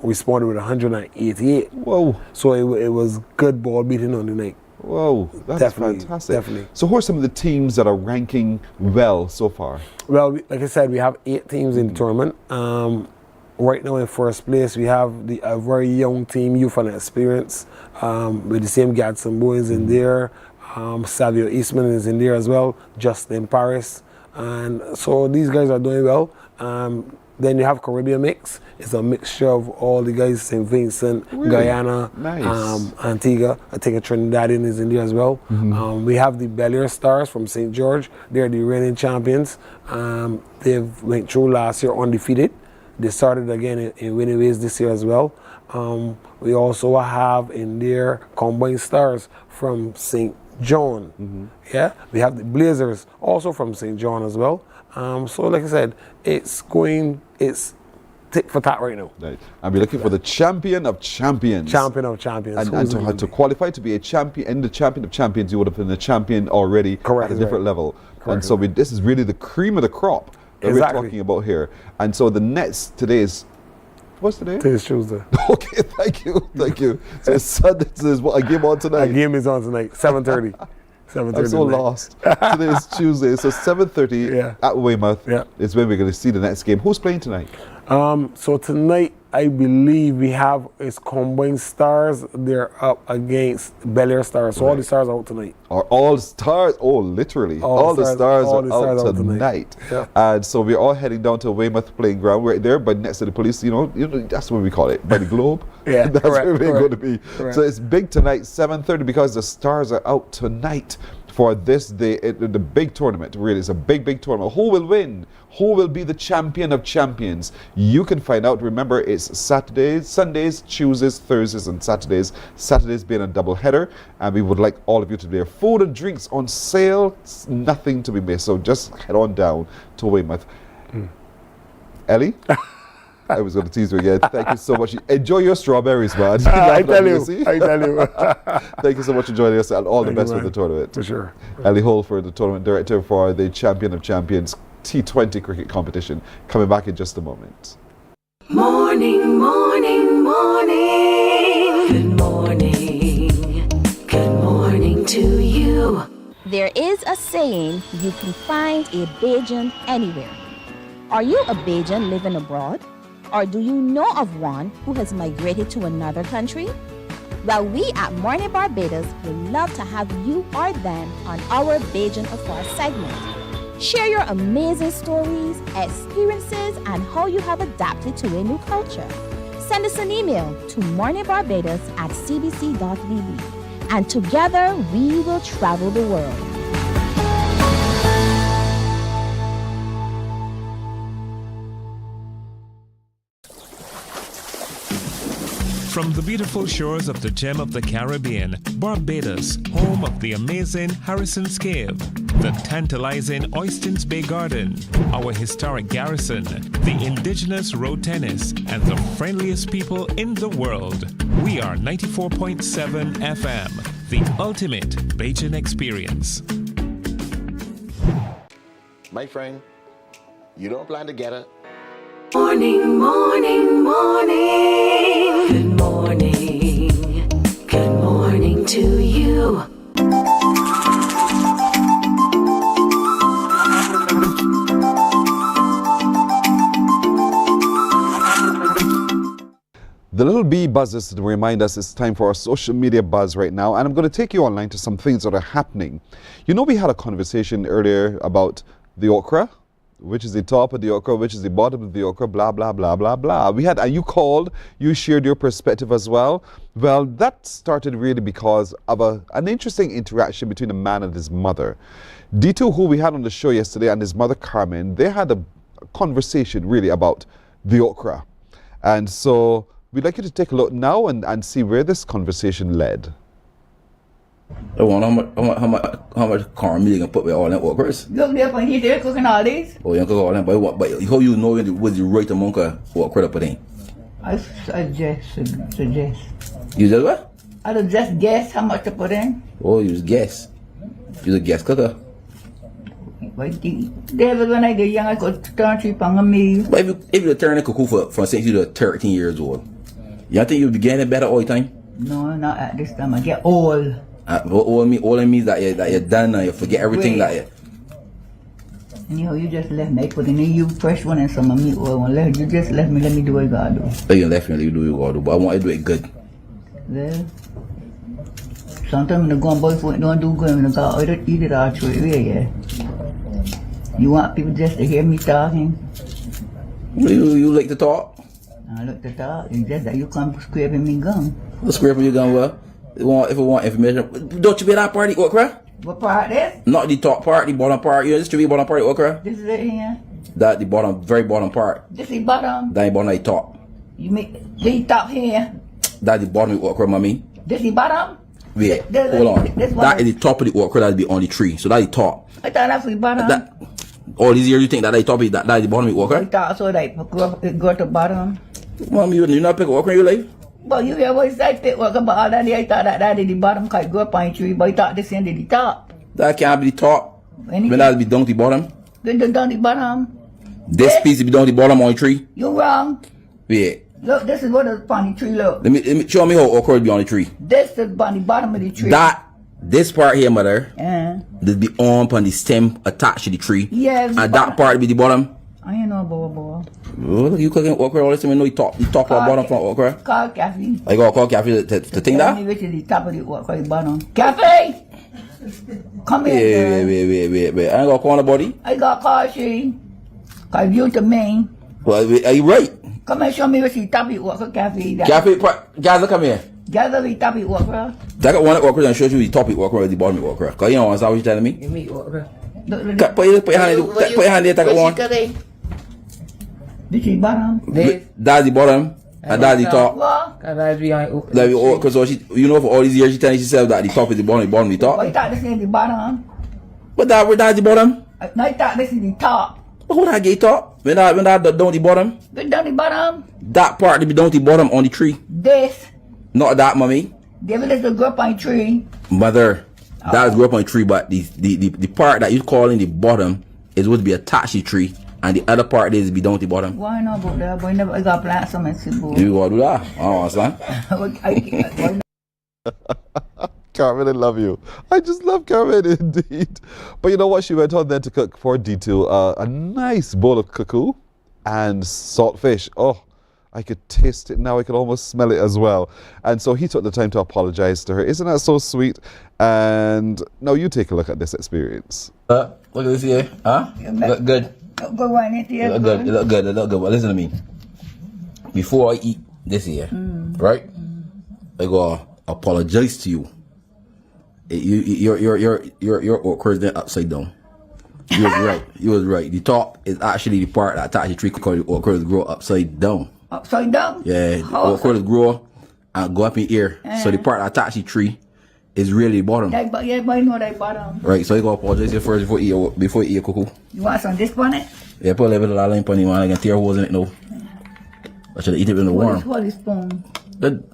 responded with 188. Whoa! So it was good ball beating on the night. Whoa, that's fantastic. Definitely. So who are some of the teams that are ranking well so far? Well, like I said, we have 8 teams in the tournament. Right now in first place, we have a very young team, youth and experience, with the same Gadson Boys in there. Savio Eastman is in there as well, Justin Paris. And so these guys are doing well. Then you have Caribbean mix. It's a mixture of all the guys, St. Vincent, Guyana, Antigua. I think a Trinidadian is in there as well. We have the Bel Air Stars from St. George. They're the reigning champions. They've went through last year undefeated. They started again in winning ways this year as well. We also have in there Combined Stars from St. John. Yeah, we have the Blazers also from St. John as well. So like I said, it's tick for tat right now. Right. And we're looking for the champion of champions. Champion of champions. And to qualify to be a champion, in the champion of champions, you would have been a champion already at a different level. And so this is really the cream of the crop that we're talking about here. And so the Nets today is, what's today? Today's Tuesday. Okay, thank you. So it's Sunday, so a game on tonight. A game is on tonight, 7:30. I'm so lost. Today is Tuesday, so 7:30 at Weymouth is when we're going to see the next game. Who's playing tonight? So tonight, I believe we have Combined Stars. They're up against Bel Air Stars. So all the stars are out tonight. Are all stars? Oh, literally. All the stars are out tonight. Yeah. And so we're all heading down to Weymouth playing ground. We're there, but next to the police, you know, that's what we call it, by the Globe. Yeah, that's where we're going to be. Correct. So it's big tonight, 7:30, because the stars are out tonight for this day, the big tournament. Really, it's a big tournament. Who will win? Who will be the champion of champions? You can find out. Remember, it's Saturdays, Sundays, Tuesdays, Thursdays, and Saturdays. Saturdays being a double header, and we would like all of you to be there. Food and drinks on sale, nothing to be missed. So just head on down to Weymouth. Ellie? I was going to tease you again. Thank you so much. Enjoy your strawberries, man. I tell you. Thank you so much for joining us, and all the best for the tournament. For sure. Ellie Holford, the tournament director for the Champion of Champions T20 cricket competition, coming back in just a moment. Morning, morning, morning. Good morning. There is a saying, you can find a Bajan anywhere. Are you a Bajan living abroad? Or do you know of one who has migrated to another country? Well, we at Mornin Barbados would love to have you or them on our Bajan Afar segment. Share your amazing stories, experiences, and how you have adapted to a new culture. Send us an email to morninbarbados@cbc.vb, and together we will travel the world. From the beautiful shores of the gem of the Caribbean, Barbados, home of the amazing Harrison's Cave, the tantalizing Oystins Bay Garden, our historic garrison, the indigenous road tennis, and the friendliest people in the world. We are 94.7 FM, the ultimate Bajan experience. My friend, you don't plan to get it. Morning, morning, morning. Good morning. Good morning to you. The little bee buzzes to remind us it's time for our social media buzz right now, and I'm going to take you online to some things that are happening. You know, we had a conversation earlier about the okra, which is the top of the okra, which is the bottom of the okra, blah, blah, blah, blah, blah. We had, and you called, you shared your perspective as well. Well, that started really because of an interesting interaction between a man and his mother. D2, who we had on the show yesterday, and his mother, Carmen, they had a conversation really about the okra. And so we'd like you to take a look now and see where this conversation led. I want how much corn meal you can put with all them okras? Look there when he's there cooking all these. Oh, you can cook all them, but how you know what's the right amount of okra to put in? I suggest. You just what? I just guess how much to put in. Oh, you just guess. You're a guess cooker. But David, when I was young, I could turn 3 pounds of meal. But if you turn a cook from since you're 13 years old, you think you'll be getting better all the time? No, not at this time. I get old. All it means that you're done and you forget everything that you. Anyhow, you just left me. I put in a you fresh one and some of me oil one. You just left me. Let me do what I gotta do. Oh, you left me. You do what you gotta do. But I want you to do it good. Well, sometimes when I go on boy food, don't do good. When I go, I don't eat it all through it. Yeah. You want people just to hear me talking? You like to talk? I like to talk. It's just that you come scraping me gum. Scraping your gum, well? If you want information, don't you be that party okra? What part is? Not the top part, the bottom part. You know, this should be bottom part okra. This is it here. That the bottom, very bottom part. This is bottom. That the bottom, the top. You make the top here. That the bottom of the okra, mommy. This is bottom. Wait, hold on. That is the top of the okra that be on the tree. So that's the top. I thought that's the bottom. All these years you think that the top is that the bottom of the okra? I thought so that go to bottom. Mommy, you not pick okra in your life? Well, you always say pick okra, but all that I thought that is the bottom can go up on the tree, but I thought this end is the top. That can't be the top. When that'll be down the bottom. Then down the bottom. This piece will be down the bottom on the tree. You're wrong. Wait. Look, this is what is on the tree, look. Let me show me how okra will be on the tree. This is on the bottom of the tree. This part here, mother, this be on the stem attached to the tree. Yes. And that part will be the bottom. I ain't know boy. Oh, you cooking okra all the time, you know you talk about bottom from okra. Call Cafe. I got to call Cafe to think that? Which is the top of the okra, the bottom. Cafe! Come here. Wait. I ain't got to call nobody. I got to call she. Cause you to me. Well, are you right? Come and show me what's the top of the okra, Cafe. Cafe, gather, come here. Gather the top of the okra. I got one okra and show you the top of the okra and the bottom of the okra. Cause you know what you're telling me? Give me okra. Put your hand there, take one. This is bottom. That's the bottom. And that's the top. Because you know, for all these years, she telling herself that the top is the bottom is the top. But I thought this is the bottom. But that's the bottom. No, I thought this is the top. But who that get top? When that down the bottom? Down the bottom. That part to be down the bottom on the tree. This. Not that, mommy. David is the grow up on the tree. Mother, that is grow up on the tree, but the part that you calling the bottom is supposed to be attached to the tree. And the other part is be down to the bottom. Why not about that? Boy, never got plant some and see boy. You gotta do that. I don't understand. Carmen, I love you. I just love Carmen indeed. But you know what? She went on then to cook for D2 a nice bowl of cuckoo and saltfish. Oh, I could taste it now. I could almost smell it as well. And so he took the time to apologize to her. Isn't that so sweet? And now you take a look at this experience. Look at this here. Huh? Look good. Look good. You look good. You look good. You look good. But listen to me. Before I eat this here, right? I go apologize to you. Your okra is upside down. You was right. You was right. The top is actually the part that actually tree because the okra grow upside down. Upside down? Yeah, the okra grow and go up in here. So the part that actually tree is really the bottom. Yeah, but I know that bottom. Right. So you go apologize here first before you eat your cuckoo. You want some of this on it? Yeah, put a little bit of la line on it, man. I can tear holes in it now. I should eat it in the warm. Hold this spoon. Good.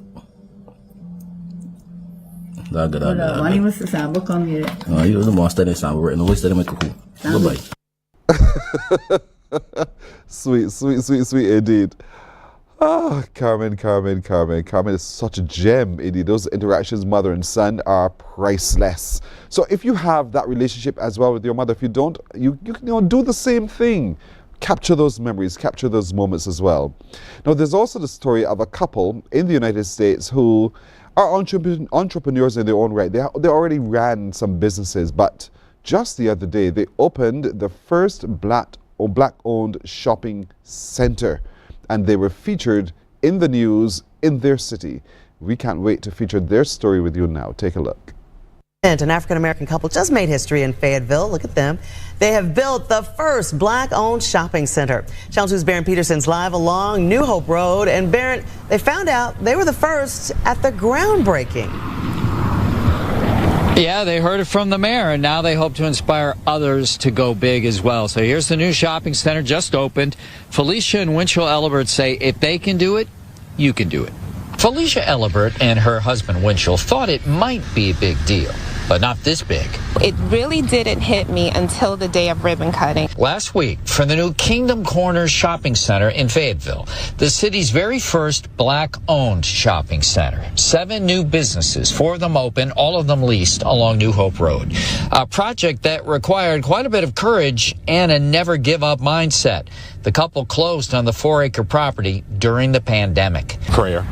Money was the sample come here. Oh, you was the master in sample right now. What's that in my cuckoo? Goodbye. Sweet indeed. Ah, Carmen is such a gem indeed. Those interactions, mother and son, are priceless. So if you have that relationship as well with your mother, if you don't, you can do the same thing. Capture those memories, capture those moments as well. Now, there's also the story of a couple in the United States who are entrepreneurs in their own right. They already ran some businesses, but just the other day, they opened the first black-owned shopping center, and they were featured in the news in their city. We can't wait to feature their story with you now. Take a look. An African-American couple just made history in Fayetteville. Look at them. They have built the first black-owned shopping center. Channel 2's Barron Peterson's live along New Hope Road. And Barron, they found out they were the first at the groundbreaking. Yeah, they heard it from the mayor, and now they hope to inspire others to go big as well. So here's the new shopping center just opened. Felicia and Winchell Ellibert say if they can do it, you can do it. Felicia Ellibert and her husband Winchell thought it might be a big deal, but not this big. It really didn't hit me until the day of ribbon cutting. Last week, for the new Kingdom Corners Shopping Center in Fayetteville, the city's very first black-owned shopping center. 7 new businesses, 4 of them open, all of them leased along New Hope Road. A project that required quite a bit of courage and a never-give-up mindset. The couple closed on the 4-acre property during the pandemic. Prayer.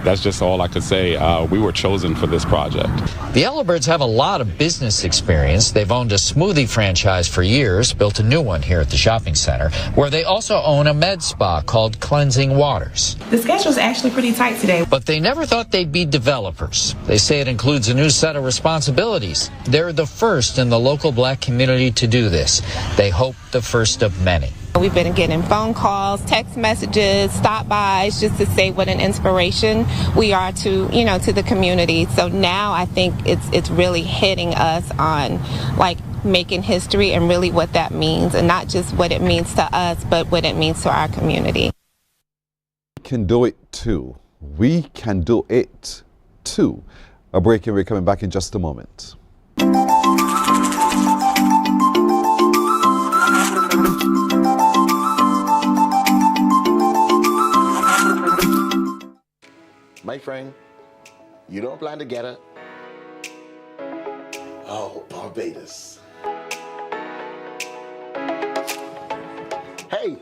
That's just all I could say. We were chosen for this project. The Elliberts have a lot of business experience. They've owned a smoothie franchise for years, built a new one here at the shopping center, where they also own a med spa called Cleansing Waters. The schedule's actually pretty tight today. But they never thought they'd be developers. They say it includes a new set of responsibilities. They're the first in the local black community to do this. They hope the first of many. We've been getting phone calls, text messages, stop-bys, just to say what an inspiration we are to the community. So now I think it's really hitting us on like making history and really what that means, and not just what it means to us, but what it means to our community. We can do it too. We can do it too. A break and we're coming back in just a moment. My friend, you don't plan to get it. Oh, Barbados. Hey,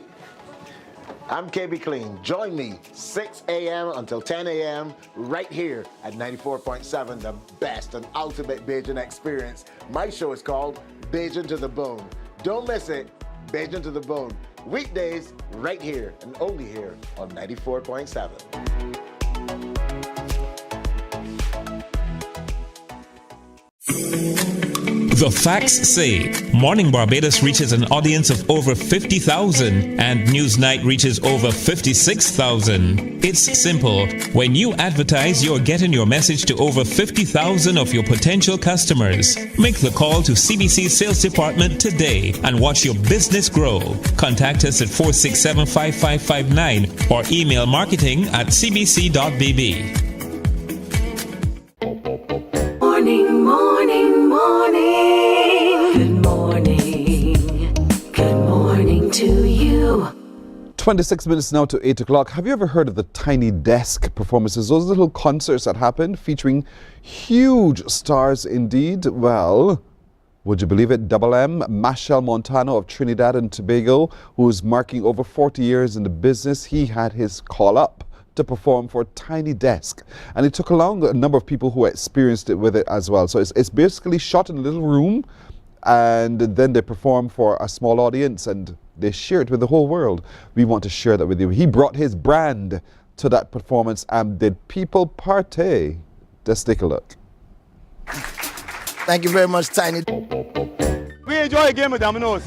I'm KB Clean. Join me 6 a.m. until 10 a.m. right here at 94.7, the best and ultimate Bajan experience. My show is called Bajan to the Bone. Don't miss it, Bajan to the Bone. Weekdays right here and only here on 94.7. The facts say Morning Barbados reaches an audience of over 50,000 and Newsnight reaches over 56,000. It's simple. When you advertise, you're getting your message to over 50,000 of your potential customers. Make the call to CBC Sales Department today and watch your business grow. Contact us at 467-5559 or email marketing@cbc.bb. Morning, morning, morning. Good morning. Good morning to you. 26 minutes now to 8 o'clock. Have you ever heard of the Tiny Desk performances? Those little concerts that happened featuring huge stars indeed. Well, would you believe it? Double M, Mashelle Montano of Trinidad and Tobago, who is marking over 40 years in the business, he had his call up to perform for Tiny Desk. And it took along a number of people who experienced it with it as well. So it's basically shot in a little room, and then they perform for a small audience and they share it with the whole world. We want to share that with you. He brought his brand to that performance, and did people partay? Let's take a look. Thank you very much, Tiny. We enjoy a game of dominoes.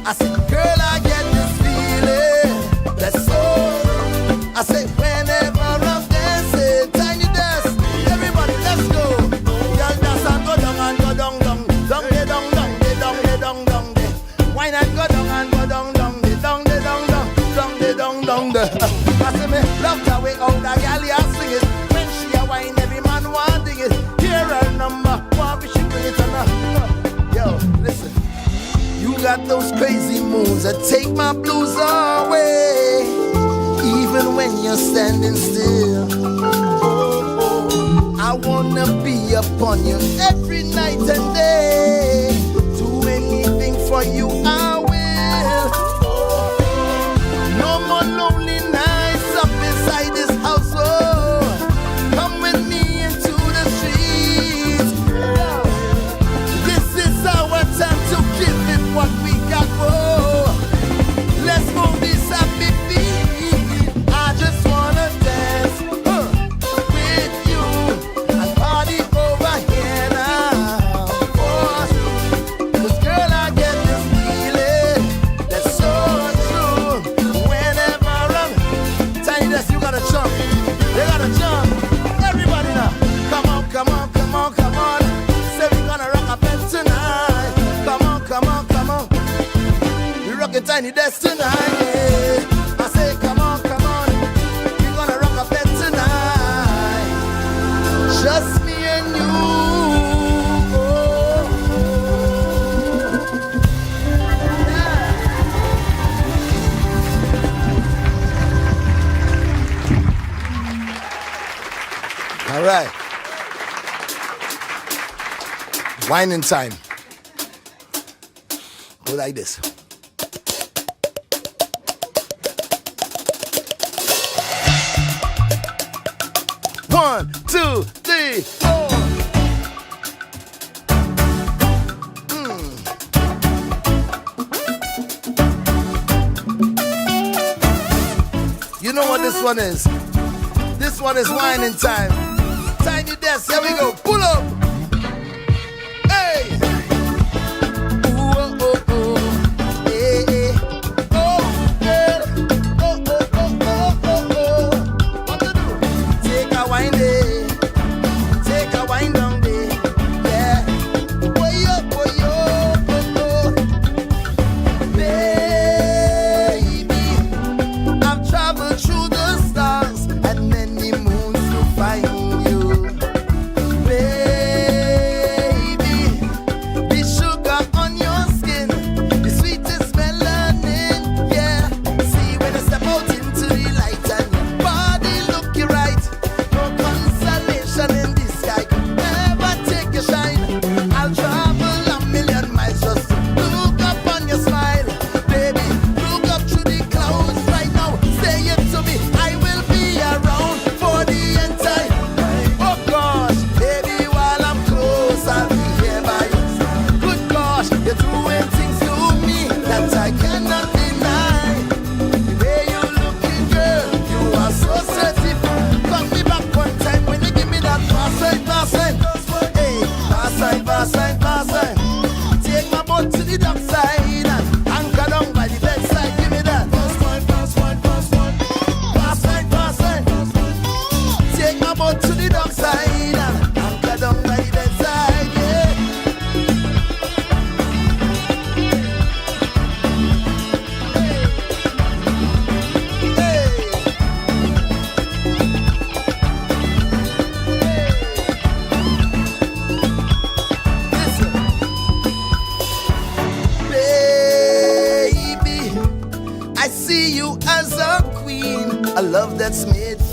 I said, girl, I get this feeling. That's so. I said, whenever I'm dancing, Tiny Desk, everybody, let's go. Y'all dance and go down and go down, down, down, de, down, down, de, down, de, down, down, de. Wine and go down and go down, down, de, down, de, down, down, down, de, down, down, de. I said, me love the way all the gal ya sing it. When she a wine, every man want dig it. Hear her number, walk she bring it on her. Yo, listen. You got those crazy moves that take my blues away, even when you're standing still. I wanna be upon you every night and day. Do anything for you, I will. No more lonely nights up inside this household. Come with me into the streets. This is our time to give it what we got. Whoa. Let's move this happy feet. I just wanna dance with you and party over here now. Cause girl, I get this feeling that's so true. Whenever I'm Tiny Desk, you gotta jump. They gotta jump. Everybody now. Come on, come on, come on, come on. Say we gonna rock a bed tonight. Come on, come on, come on. We rock a Tiny Desk tonight. Yeah. I say, come on, come on. We gonna rock a bed tonight. Just me and you. All right. Whining time. Go like this. One, two, three, four. You know what this one is? This one is whining time. Tiny Desk, here we go. Pull up. Hey. Ooh, oh, oh, oh. Hey, hey. Oh, girl. Oh, oh, oh, oh, oh, oh. What to do? Take a wine day. Take a wine down day. Yeah. Way up, way up, oh, oh. Baby, I've traveled through the stars and many moons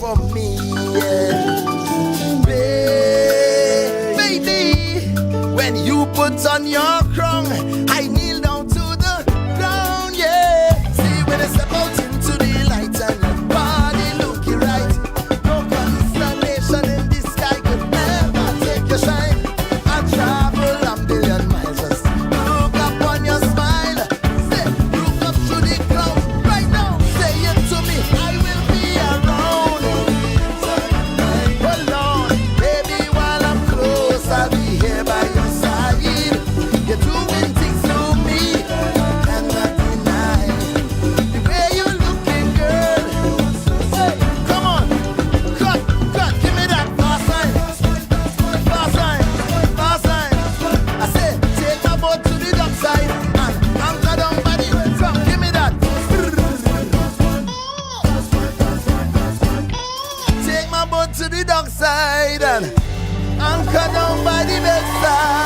for me, yeah. Baby, when you put on your crown, I kneel down to the ground, yeah. See when I step out into the light and your body looking right. No constellation in the sky could never take your shine. I travel a million miles just look up on your smile. Say, look up to the ground right now. Say it to me, I will be around. Hold on, baby, while I'm close, I'll be here by your side. You're doing things to me, cannot deny. The way you're looking, girl. Hey, come on, cut, give me that fast line. Fast line, fast line. I say, take my boat to the dock side and anchor down by the truck. Give me that. Take my boat to the dock side and anchor down by the bedside.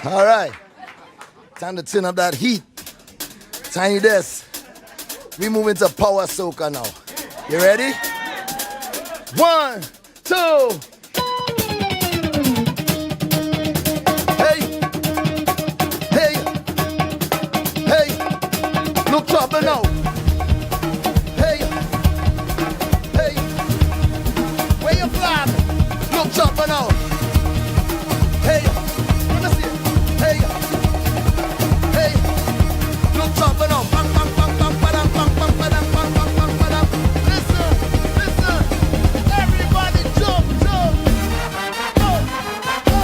All right. Time to turn up that heat. Tiny desk. We move into power soca now. You ready? 1, 2. Hey, hey, hey. Look trouble now. Hey, hey. Where you from? Look trouble now. Hey, let me see it. Hey, hey. Look trouble now. Bang, bang, bang, bang, badam, bang, bang, badam, bang, bang, bang, badam. Listen, listen. Everybody jump, jump. Go, go.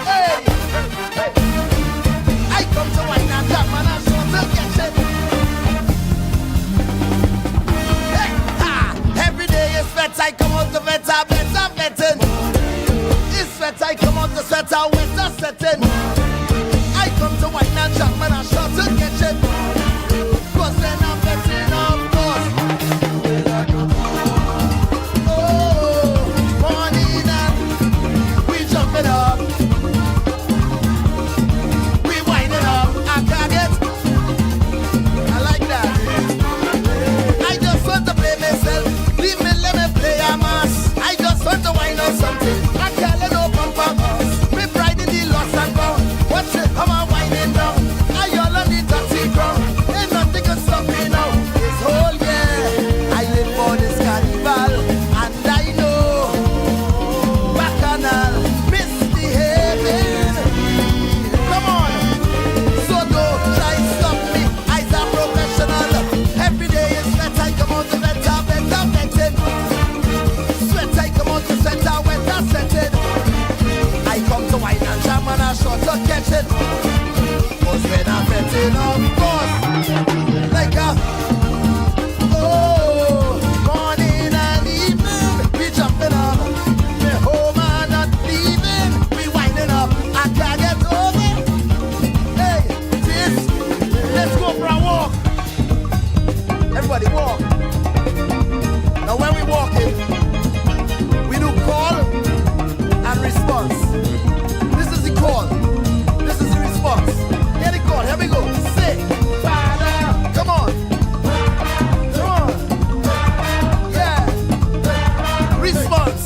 Hey, hey. I come to wine and jam and I show to get it. Hey, ha. Every day is sweat, I come out to vet, I bet I'm betting. It's sweat, I come out to set, I winter setting. I come to wine and jam and I show to get it. Cause then I'm betting, of course. Oh, morning and we jumping up. We winding up. I can't get. I like that. I just want to play myself. Leave me, let me play a mass. I just want to wind up something. I can't let no pump up us. Me pride in the lost and found. Watch it, how I'm winding down. I all on the dirty ground. Ain't nothing can stop me now. This whole year, I live for this carnival. And I know, Bacchanal, misbehaving. Come on. So don't try to stop me. I's a professional. Every day is sweat. I come out to vet, I bet I'm betting. Sweat, I come out to sweat, I wet, I setting. I come to wine and jam and I short to catch it. Cause when I'm betting, of course, like a morning and evening, we jumping up. We home and not leaving. We winding up. I can't get over. Hey, this, let's go for a walk. Everybody walk. Now when we walking, we do call and response. This is the call. This is the response. Here the call. Here we go. Say, Father. Come on. Come on. Yeah. Response.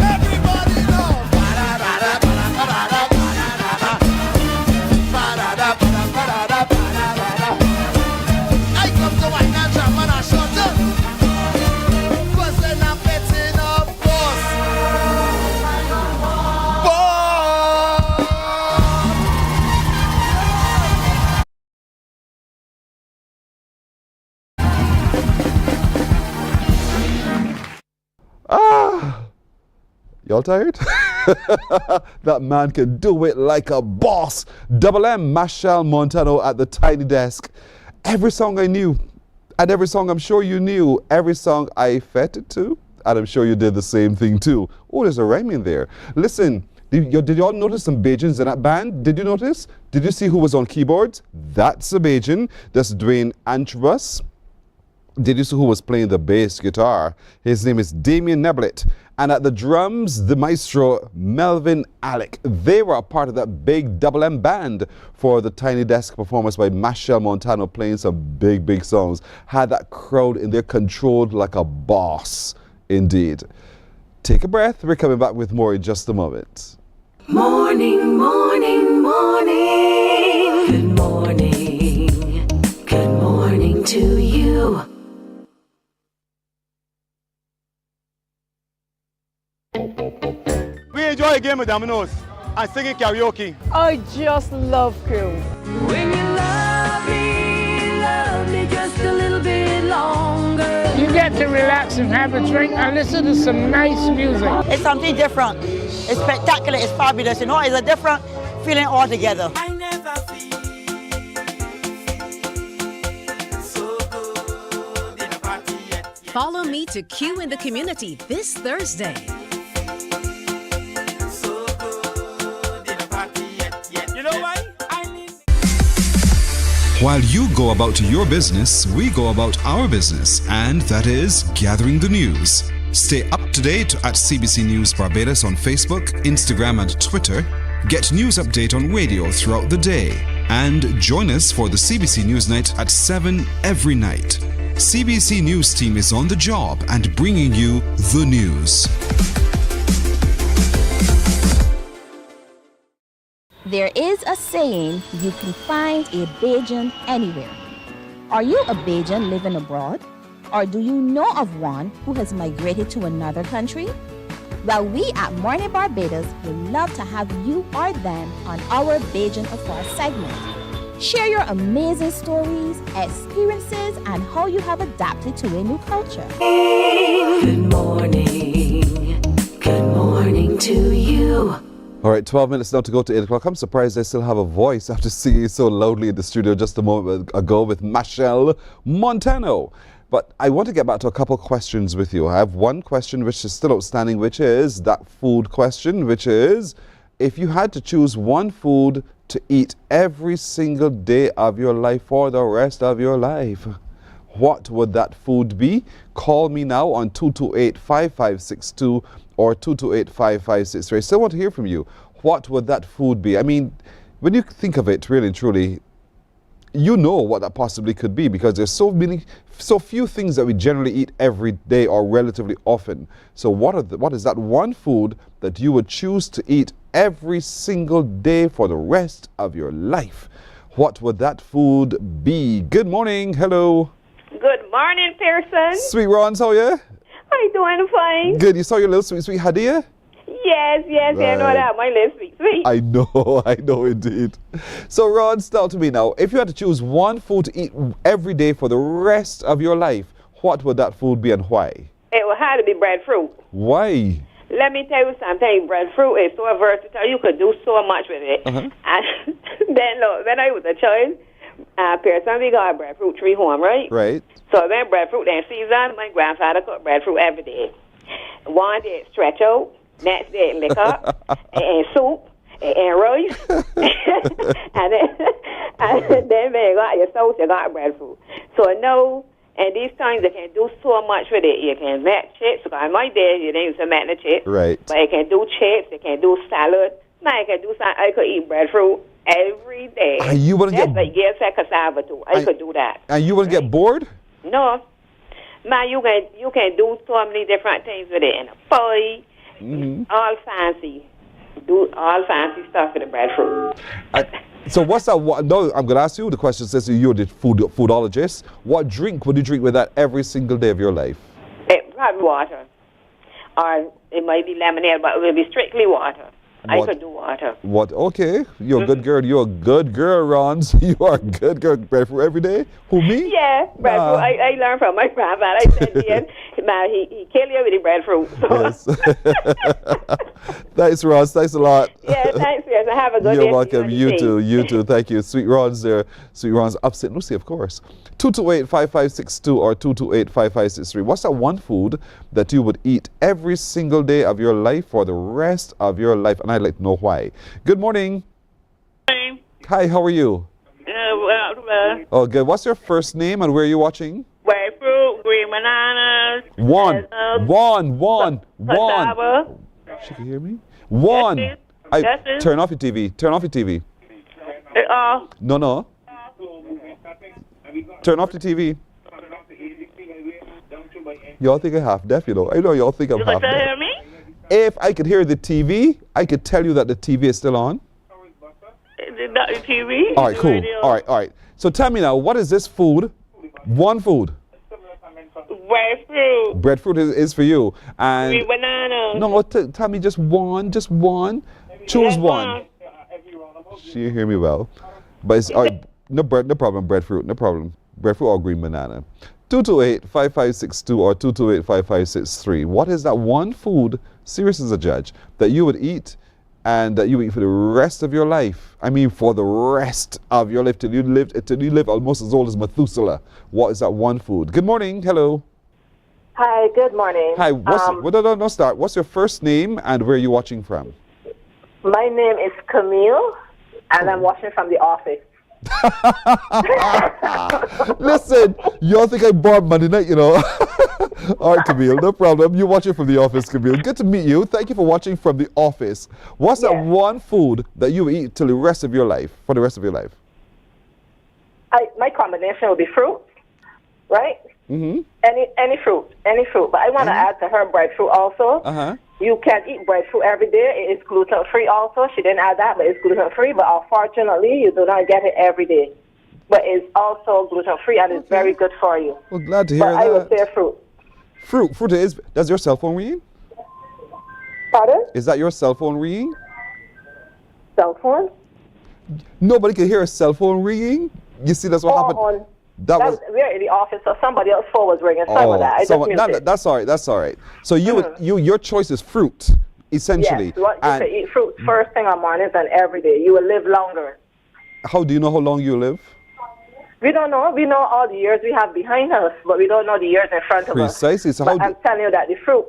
Everybody know. I come to wine and jam and I shut up. Cause when I'm betting, of course. Y'all tired? That man can do it like a boss. Double M, Mashelle Montano at the tiny desk. Every song I knew, and every song I'm sure you knew, every song I fetted to, And I'm sure you did the same thing too. Oh, there's a rhyme in there. Listen, did y'all notice some Bajans in that band? Did you notice? Did you see who was on keyboards? That's a Bajan. That's Dwayne Antrobus. Did you see who was playing the bass guitar? His name is Damien Neblett. And at the drums, the maestro Melvin Alec. They were a part of that big Double M band for the Tiny Desk performance by Mashelle Montano, playing some big, big songs. Had that crowd in there controlled like a boss, indeed. Take a breath. We're coming back with more in just a moment. Morning, morning, morning. Good morning. Good morning to you. We enjoy a game with Dominoes and singing karaoke. I just love cruise. When you love me just a little bit longer. You get to relax and have a drink and listen to some nice music. It's something different. It's spectacular. It's fabulous. You know, it's a different feeling altogether. I never feel so good in a party yet. Follow me to Q in the Community this Thursday. You know why? While you go about your business, we go about our business, and that is gathering the news. Stay up to date at CBC News Barbados on Facebook, Instagram, and Twitter. Get news update on radio throughout the day. And join us for the CBC News Night at 7 every night. CBC News team is on the job and bringing you the news. There is a saying, you can find a Bajan anywhere. Are you a Bajan living abroad? Or do you know of one who has migrated to another country? Well, we at Mornin Barbados would love to have you or them on our Bajan Afar segment. Share your amazing stories, experiences, and how you have adapted to a new culture. Good morning to you. All right, 12 minutes now to go to 8 o'clock. I'm surprised I still have a voice after singing so loudly in the studio just a moment ago with Mashelle Montano. But I want to get back to a couple questions with you. I have one question which is still outstanding, which is that food question, which is, if you had to choose one food to eat every single day of your life for the rest of your life, what would that food be? Call me now on 228-5562 or 228-5563. I still want to hear from you. What would that food be? I mean, when you think of it, really and truly, you know what that possibly could be, because there's so few things that we generally eat every day or relatively often. So what is that one food that you would choose to eat every single day for the rest of your life? What would that food be? Good morning. Hello. Good morning, Pearson. Sweet Ron, how are you? How you doing? Fine. Good. You saw your little sweet Hadia? Yes, right. I know that. My little sweet. I know indeed. So Ron, start to me now. If you had to choose one food to eat every day for the rest of your life, what would that food be and why? It would have to be breadfruit. Why? Let me tell you something. Breadfruit is so versatile. You could do so much with it. And then, look, when I was a child, Pearson, we got a breadfruit tree home, right? Right. So when breadfruit in season, my grandfather cooked breadfruit every day. One day it stretch out, next day it lick up, and soup, and rice. and then when you got your sauce, you got breadfruit. So no, and these times you can do so much with it. You can make chips. Because in my day, you didn't use to make the chips. Right. But you can do chips, you can do salad. Now you can do something. I could eat breadfruit every day. And you wouldn't That's like yes, cassava too. I could do that. And you wouldn't get bored? No. Man, you can do so many different things with it. In a pie, all fancy. Do all fancy stuff with the breadfruit. So what's that? No, I'm going to ask you the question since you're the foodologist. What drink would you drink with that every single day of your life? Probably water. Or it might be lemonade, but it will be strictly water. I could do water. What? Okay. You're a good girl. You're a good girl, Ron. You are a good girl. Breadfruit every day? Who, me? Yeah, breadfruit. I learned from my grandfather. I said, man, he kill you with the breadfruit. Yes. Thanks, Ron. Thanks a lot. Yeah, thanks. Yes, have a good day. You're welcome. You too. You too. Thank you. Sweet Ron's there. Sweet Ron's upset Lucy, of course. 228-5562 or 228-5563. What's that one food that you would eat every single day of your life for the rest of your life? And I'd like to know why. Good morning. Hi, how are you? Oh, good. What's your first name and where are you watching? Breadfruit, green bananas. One. Cassava. She can hear me? One. Turn off your TV. Turn off your TV. No. Turn off the TV. Y'all think I'm half deaf, you know. I know y'all think I'm half deaf. Hear me? If I could hear the TV, I could tell you that the TV is still on. Not the TV. All right, cool. Radio. All right. So tell me now, what is this food? One food. Breadfruit. Breadfruit is for you. And green bananas. no, tell me just one. Choose one. She didn't hear me well. But it's all right. No problem. Breadfruit, no problem. Breadfruit or green banana. 228-5562 or 228-5563. What is that one food, serious as a judge, that you would eat and that you eat for the rest of your life? I mean, for the rest of your life, till you live almost as old as Methuselah. What is that one food? Good morning. Hello. Hi. Good morning. Hi. No, start. What's your first name and where are you watching from? My name is Camille, and I'm watching from the office. Listen, y'all think I bought Monday night, you know. All right, Camille, no problem. You're watching from the office, Camille. Good to meet you. Thank you for watching from the office. What's that one food that you eat till the rest of your life, for the rest of your life? My combination would be fruit, right? Mm-hmm. Any fruit. But I want to add to her breadfruit also. Uh-huh. You can eat breadfruit every day. It is gluten-free also. She didn't add that, but it's gluten-free. But unfortunately, you do not get it every day. But it's also gluten-free, and it's very good for you. Well, glad to hear but that. I would say fruit. Fruit is. Does your cell phone ring? Pardon? Is that your cell phone ringing? Cell phone? Nobody can hear a cell phone ringing? You see, that's what happened. We're in the office, so somebody else's phone was ringing. Sorry about that. That's all right. That's all right. So your choice is fruit, essentially. Yes, you can eat fruit first thing on mornings and every day. You will live longer. How do you know how long you live? We don't know. We know all the years we have behind us, but we don't know the years in front of us. Precisely. So I'm telling you that the fruit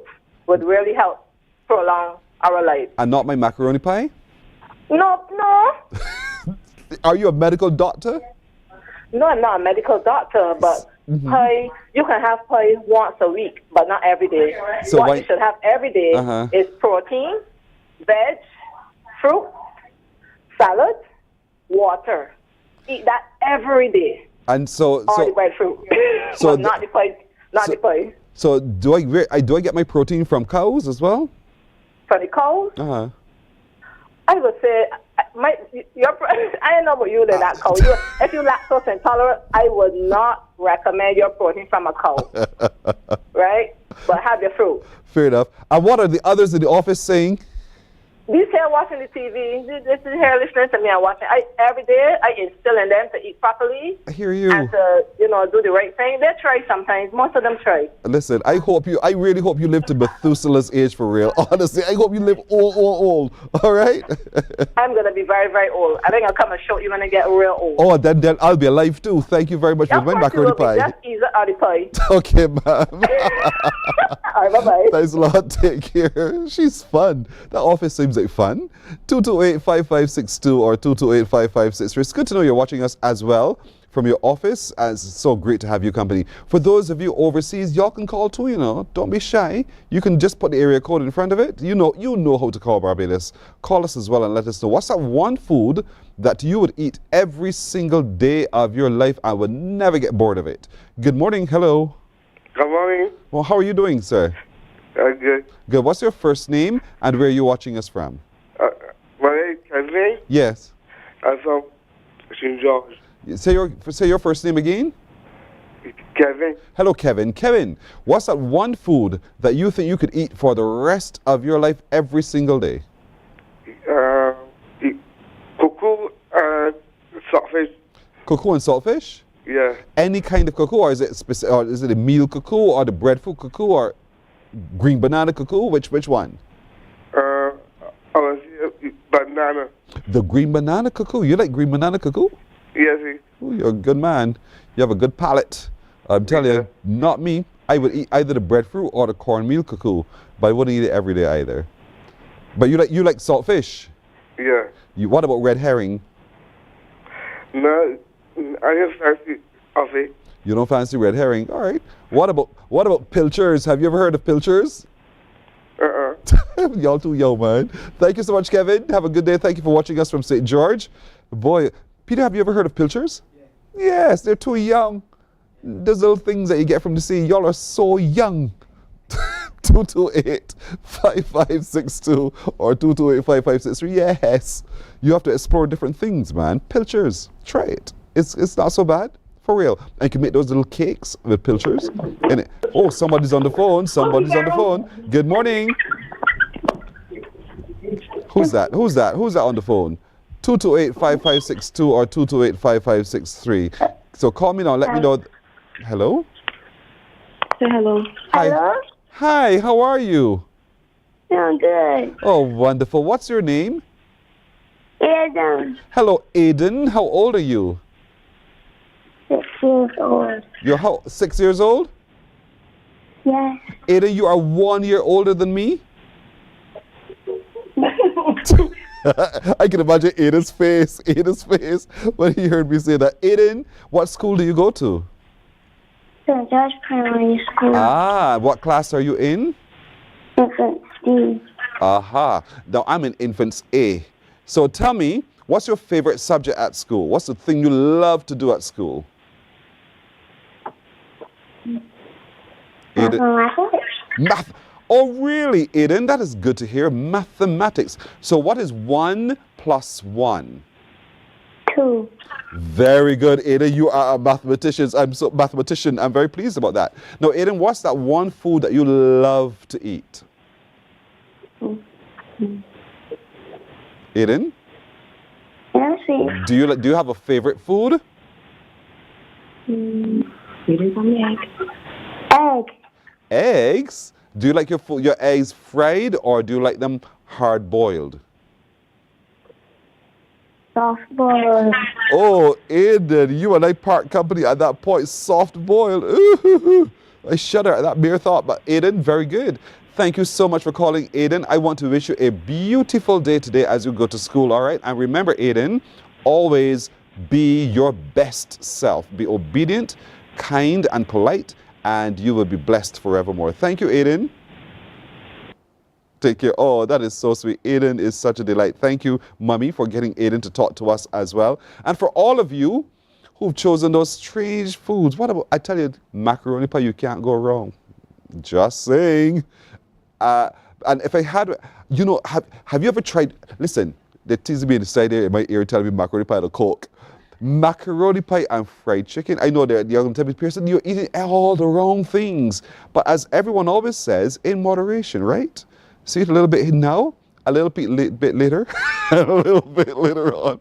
would really help prolong our life. And not my macaroni pie? No. Are you a medical doctor? No, I'm not a medical doctor, but pie, you can have pie once a week, but not every day. So what you should have every day is protein, veg, fruit, salad, water. Eat that every day. And so the breadfruit. So not the pie. The pie. So do I get my protein from cows as well? From the cows? Uh-huh. I would say I don't know about you, that cow. If you're lactose intolerant, I would not recommend your protein from a cow. Right? But have your fruit. Fair enough. And what are the others in the office saying? These here watching the TV, this is here listening to me and watching. Every day I instill in them to eat properly. I hear you. And to, do the right thing. They try sometimes. Most of them try. Listen, I really hope you live to Methuselah's age for real. Honestly, I hope you live old. All right? I'm going to be very, very old. I think I'll come and show you when I get real old. Oh, then I'll be alive too. Thank you very much for my macaroni pie. Just eat the pie. Okay, ma'am. All right, bye-bye. Thanks a lot. Take care. She's fun. That office seems like fun. 228-5562 or 228-5563. It's good to know you're watching us as well from your office, as it's so great to have you company. For those of you overseas, y'all can call too, Don't be shy. You can just put the area code in front of it. You know how to call Barbados. Call us as well and let us know. What's that one food that you would eat every single day of your life and would never get bored of it? Good morning. Hello. Good morning. Well, how are you doing, sir? Good. Good. What's your first name and where are you watching us from? My name is Kevin. Yes. I'm from St. George. Say your first name again. Kevin. Hello, Kevin. Kevin, what's that one food that you think you could eat for the rest of your life every single day? saltfish. Cocoa and saltfish? Yeah. Any kind of cocoa, or is it specific, or is it a meal cocoa or the breadfruit cocoa or green banana cocoa? Which one? I was banana. The green banana cocoa. You like green banana cocoa? Yes, sir. Ooh, you're a good man. You have a good palate. I'm telling you, not me. I would eat either the breadfruit or the cornmeal cocoa, but I wouldn't eat it every day either. But you like saltfish? Yeah. What about red herring? No, I have fancy of it. You don't fancy red herring? All right. What about pilchards? Have you ever heard of pilchards? Y'all too young, man. Thank you so much, Kevin. Have a good day. Thank you for watching us from St. George. Boy, Peter, have you ever heard of pilchards? Yeah. Yes, they're too young. Those little things that you get from the sea. Y'all are so young. 228-5562 or 228-5563. Yes. You have to explore different things, man. Pilchards. Try it. It's not so bad. For real. And you can make those little cakes with pilchards in it. Oh, somebody's on the phone. Somebody's on the phone. Good morning. Who's that? Who's that on the phone? 228-5562 or 228-5563. So call me now. Let me know. Hello? Say hello. Hi. Hello? Hi, how are you? I'm good. Oh, wonderful. What's your name? Aiden. Hello, Aiden. How old are you? 6 years old. You're 6 years old? Yes. Aiden, you are 1 year older than me? I can imagine Aiden's face when he heard me say that. Aiden, what school do you go to? St. George Primary School. Ah, what class are you in? Infant D. Aha. Now I'm in Infants A. So tell me, what's your favorite subject at school? What's the thing you love to do at school? Mathematics. Math. Oh, really, Aiden? That is good to hear. Mathematics. So what is 1 + 1? 2. Very good, Aiden. You are a mathematician. I'm very pleased about that. Now, Aiden, what's that one food that you love to eat? Aiden? Yes, Do you have a favorite food? Egg. Eggs? Do you like your eggs fried or do you like them hard boiled? Soft boiled. Oh, Aiden, you and I part company at that point. Soft boiled. Ooh, I shudder at that mere thought. But Aiden, very good. Thank you so much for calling, Aiden. I want to wish you a beautiful day today as you go to school, all right? And remember, Aiden, always be your best self. Be obedient, kind, and polite, and you will be blessed forevermore. Thank you, Aiden. Take care. Oh, that is so sweet. Aiden is such a delight. Thank you, Mummy, for getting Aiden to talk to us as well. And for all of you who've chosen those strange foods, what about, I tell you, macaroni pie, you can't go wrong. Just saying. And if I had, you know, have you ever tried, listen, they're teasing me inside there in my ear telling me macaroni pie and Coke. Macaroni pie and fried chicken. I know they're going to tell me, Pearson, you're eating all the wrong things. But as everyone always says, in moderation, right? See it a little bit now, a little bit later, and a little bit later on.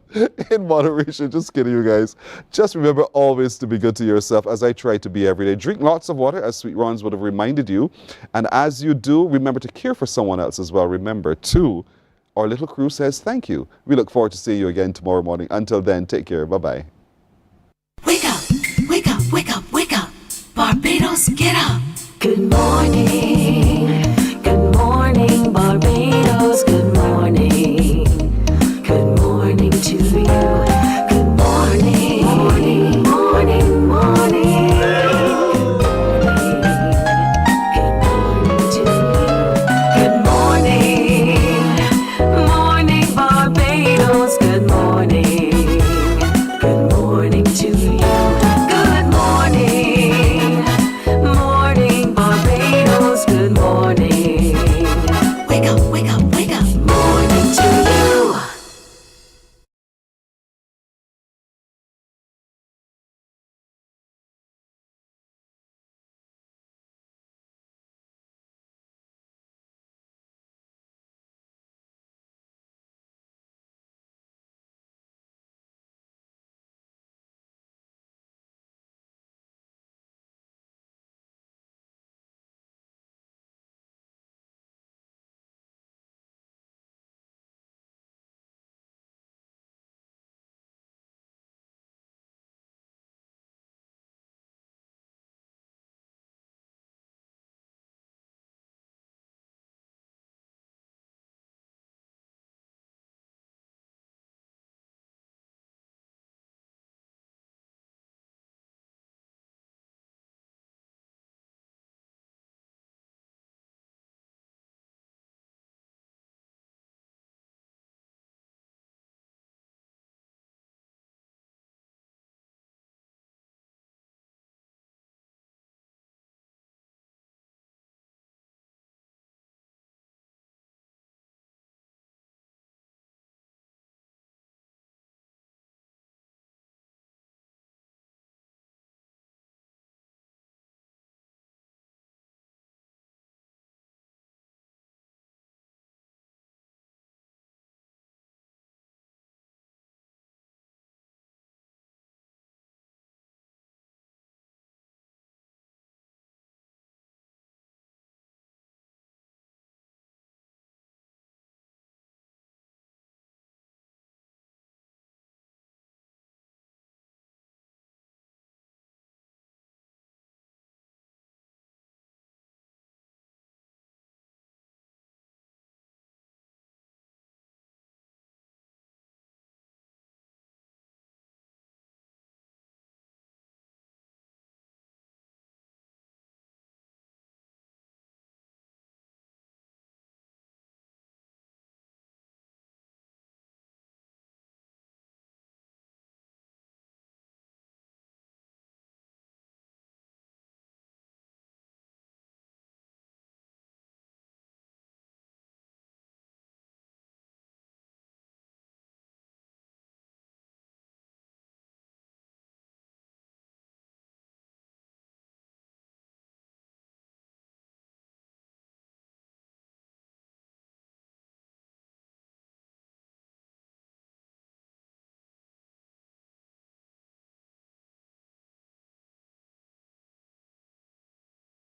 In moderation. Just kidding, you guys. Just remember always to be good to yourself, as I try to be every day. Drink lots of water, as Sweet Rons would have reminded you. And as you do, remember to care for someone else as well. Remember, too, our little crew says thank you. We look forward to seeing you again tomorrow morning. Until then, take care. Bye-bye. Wake up, wake up, wake up, wake up. Barbados, get up. Good morning. Good morning, Barbados. Good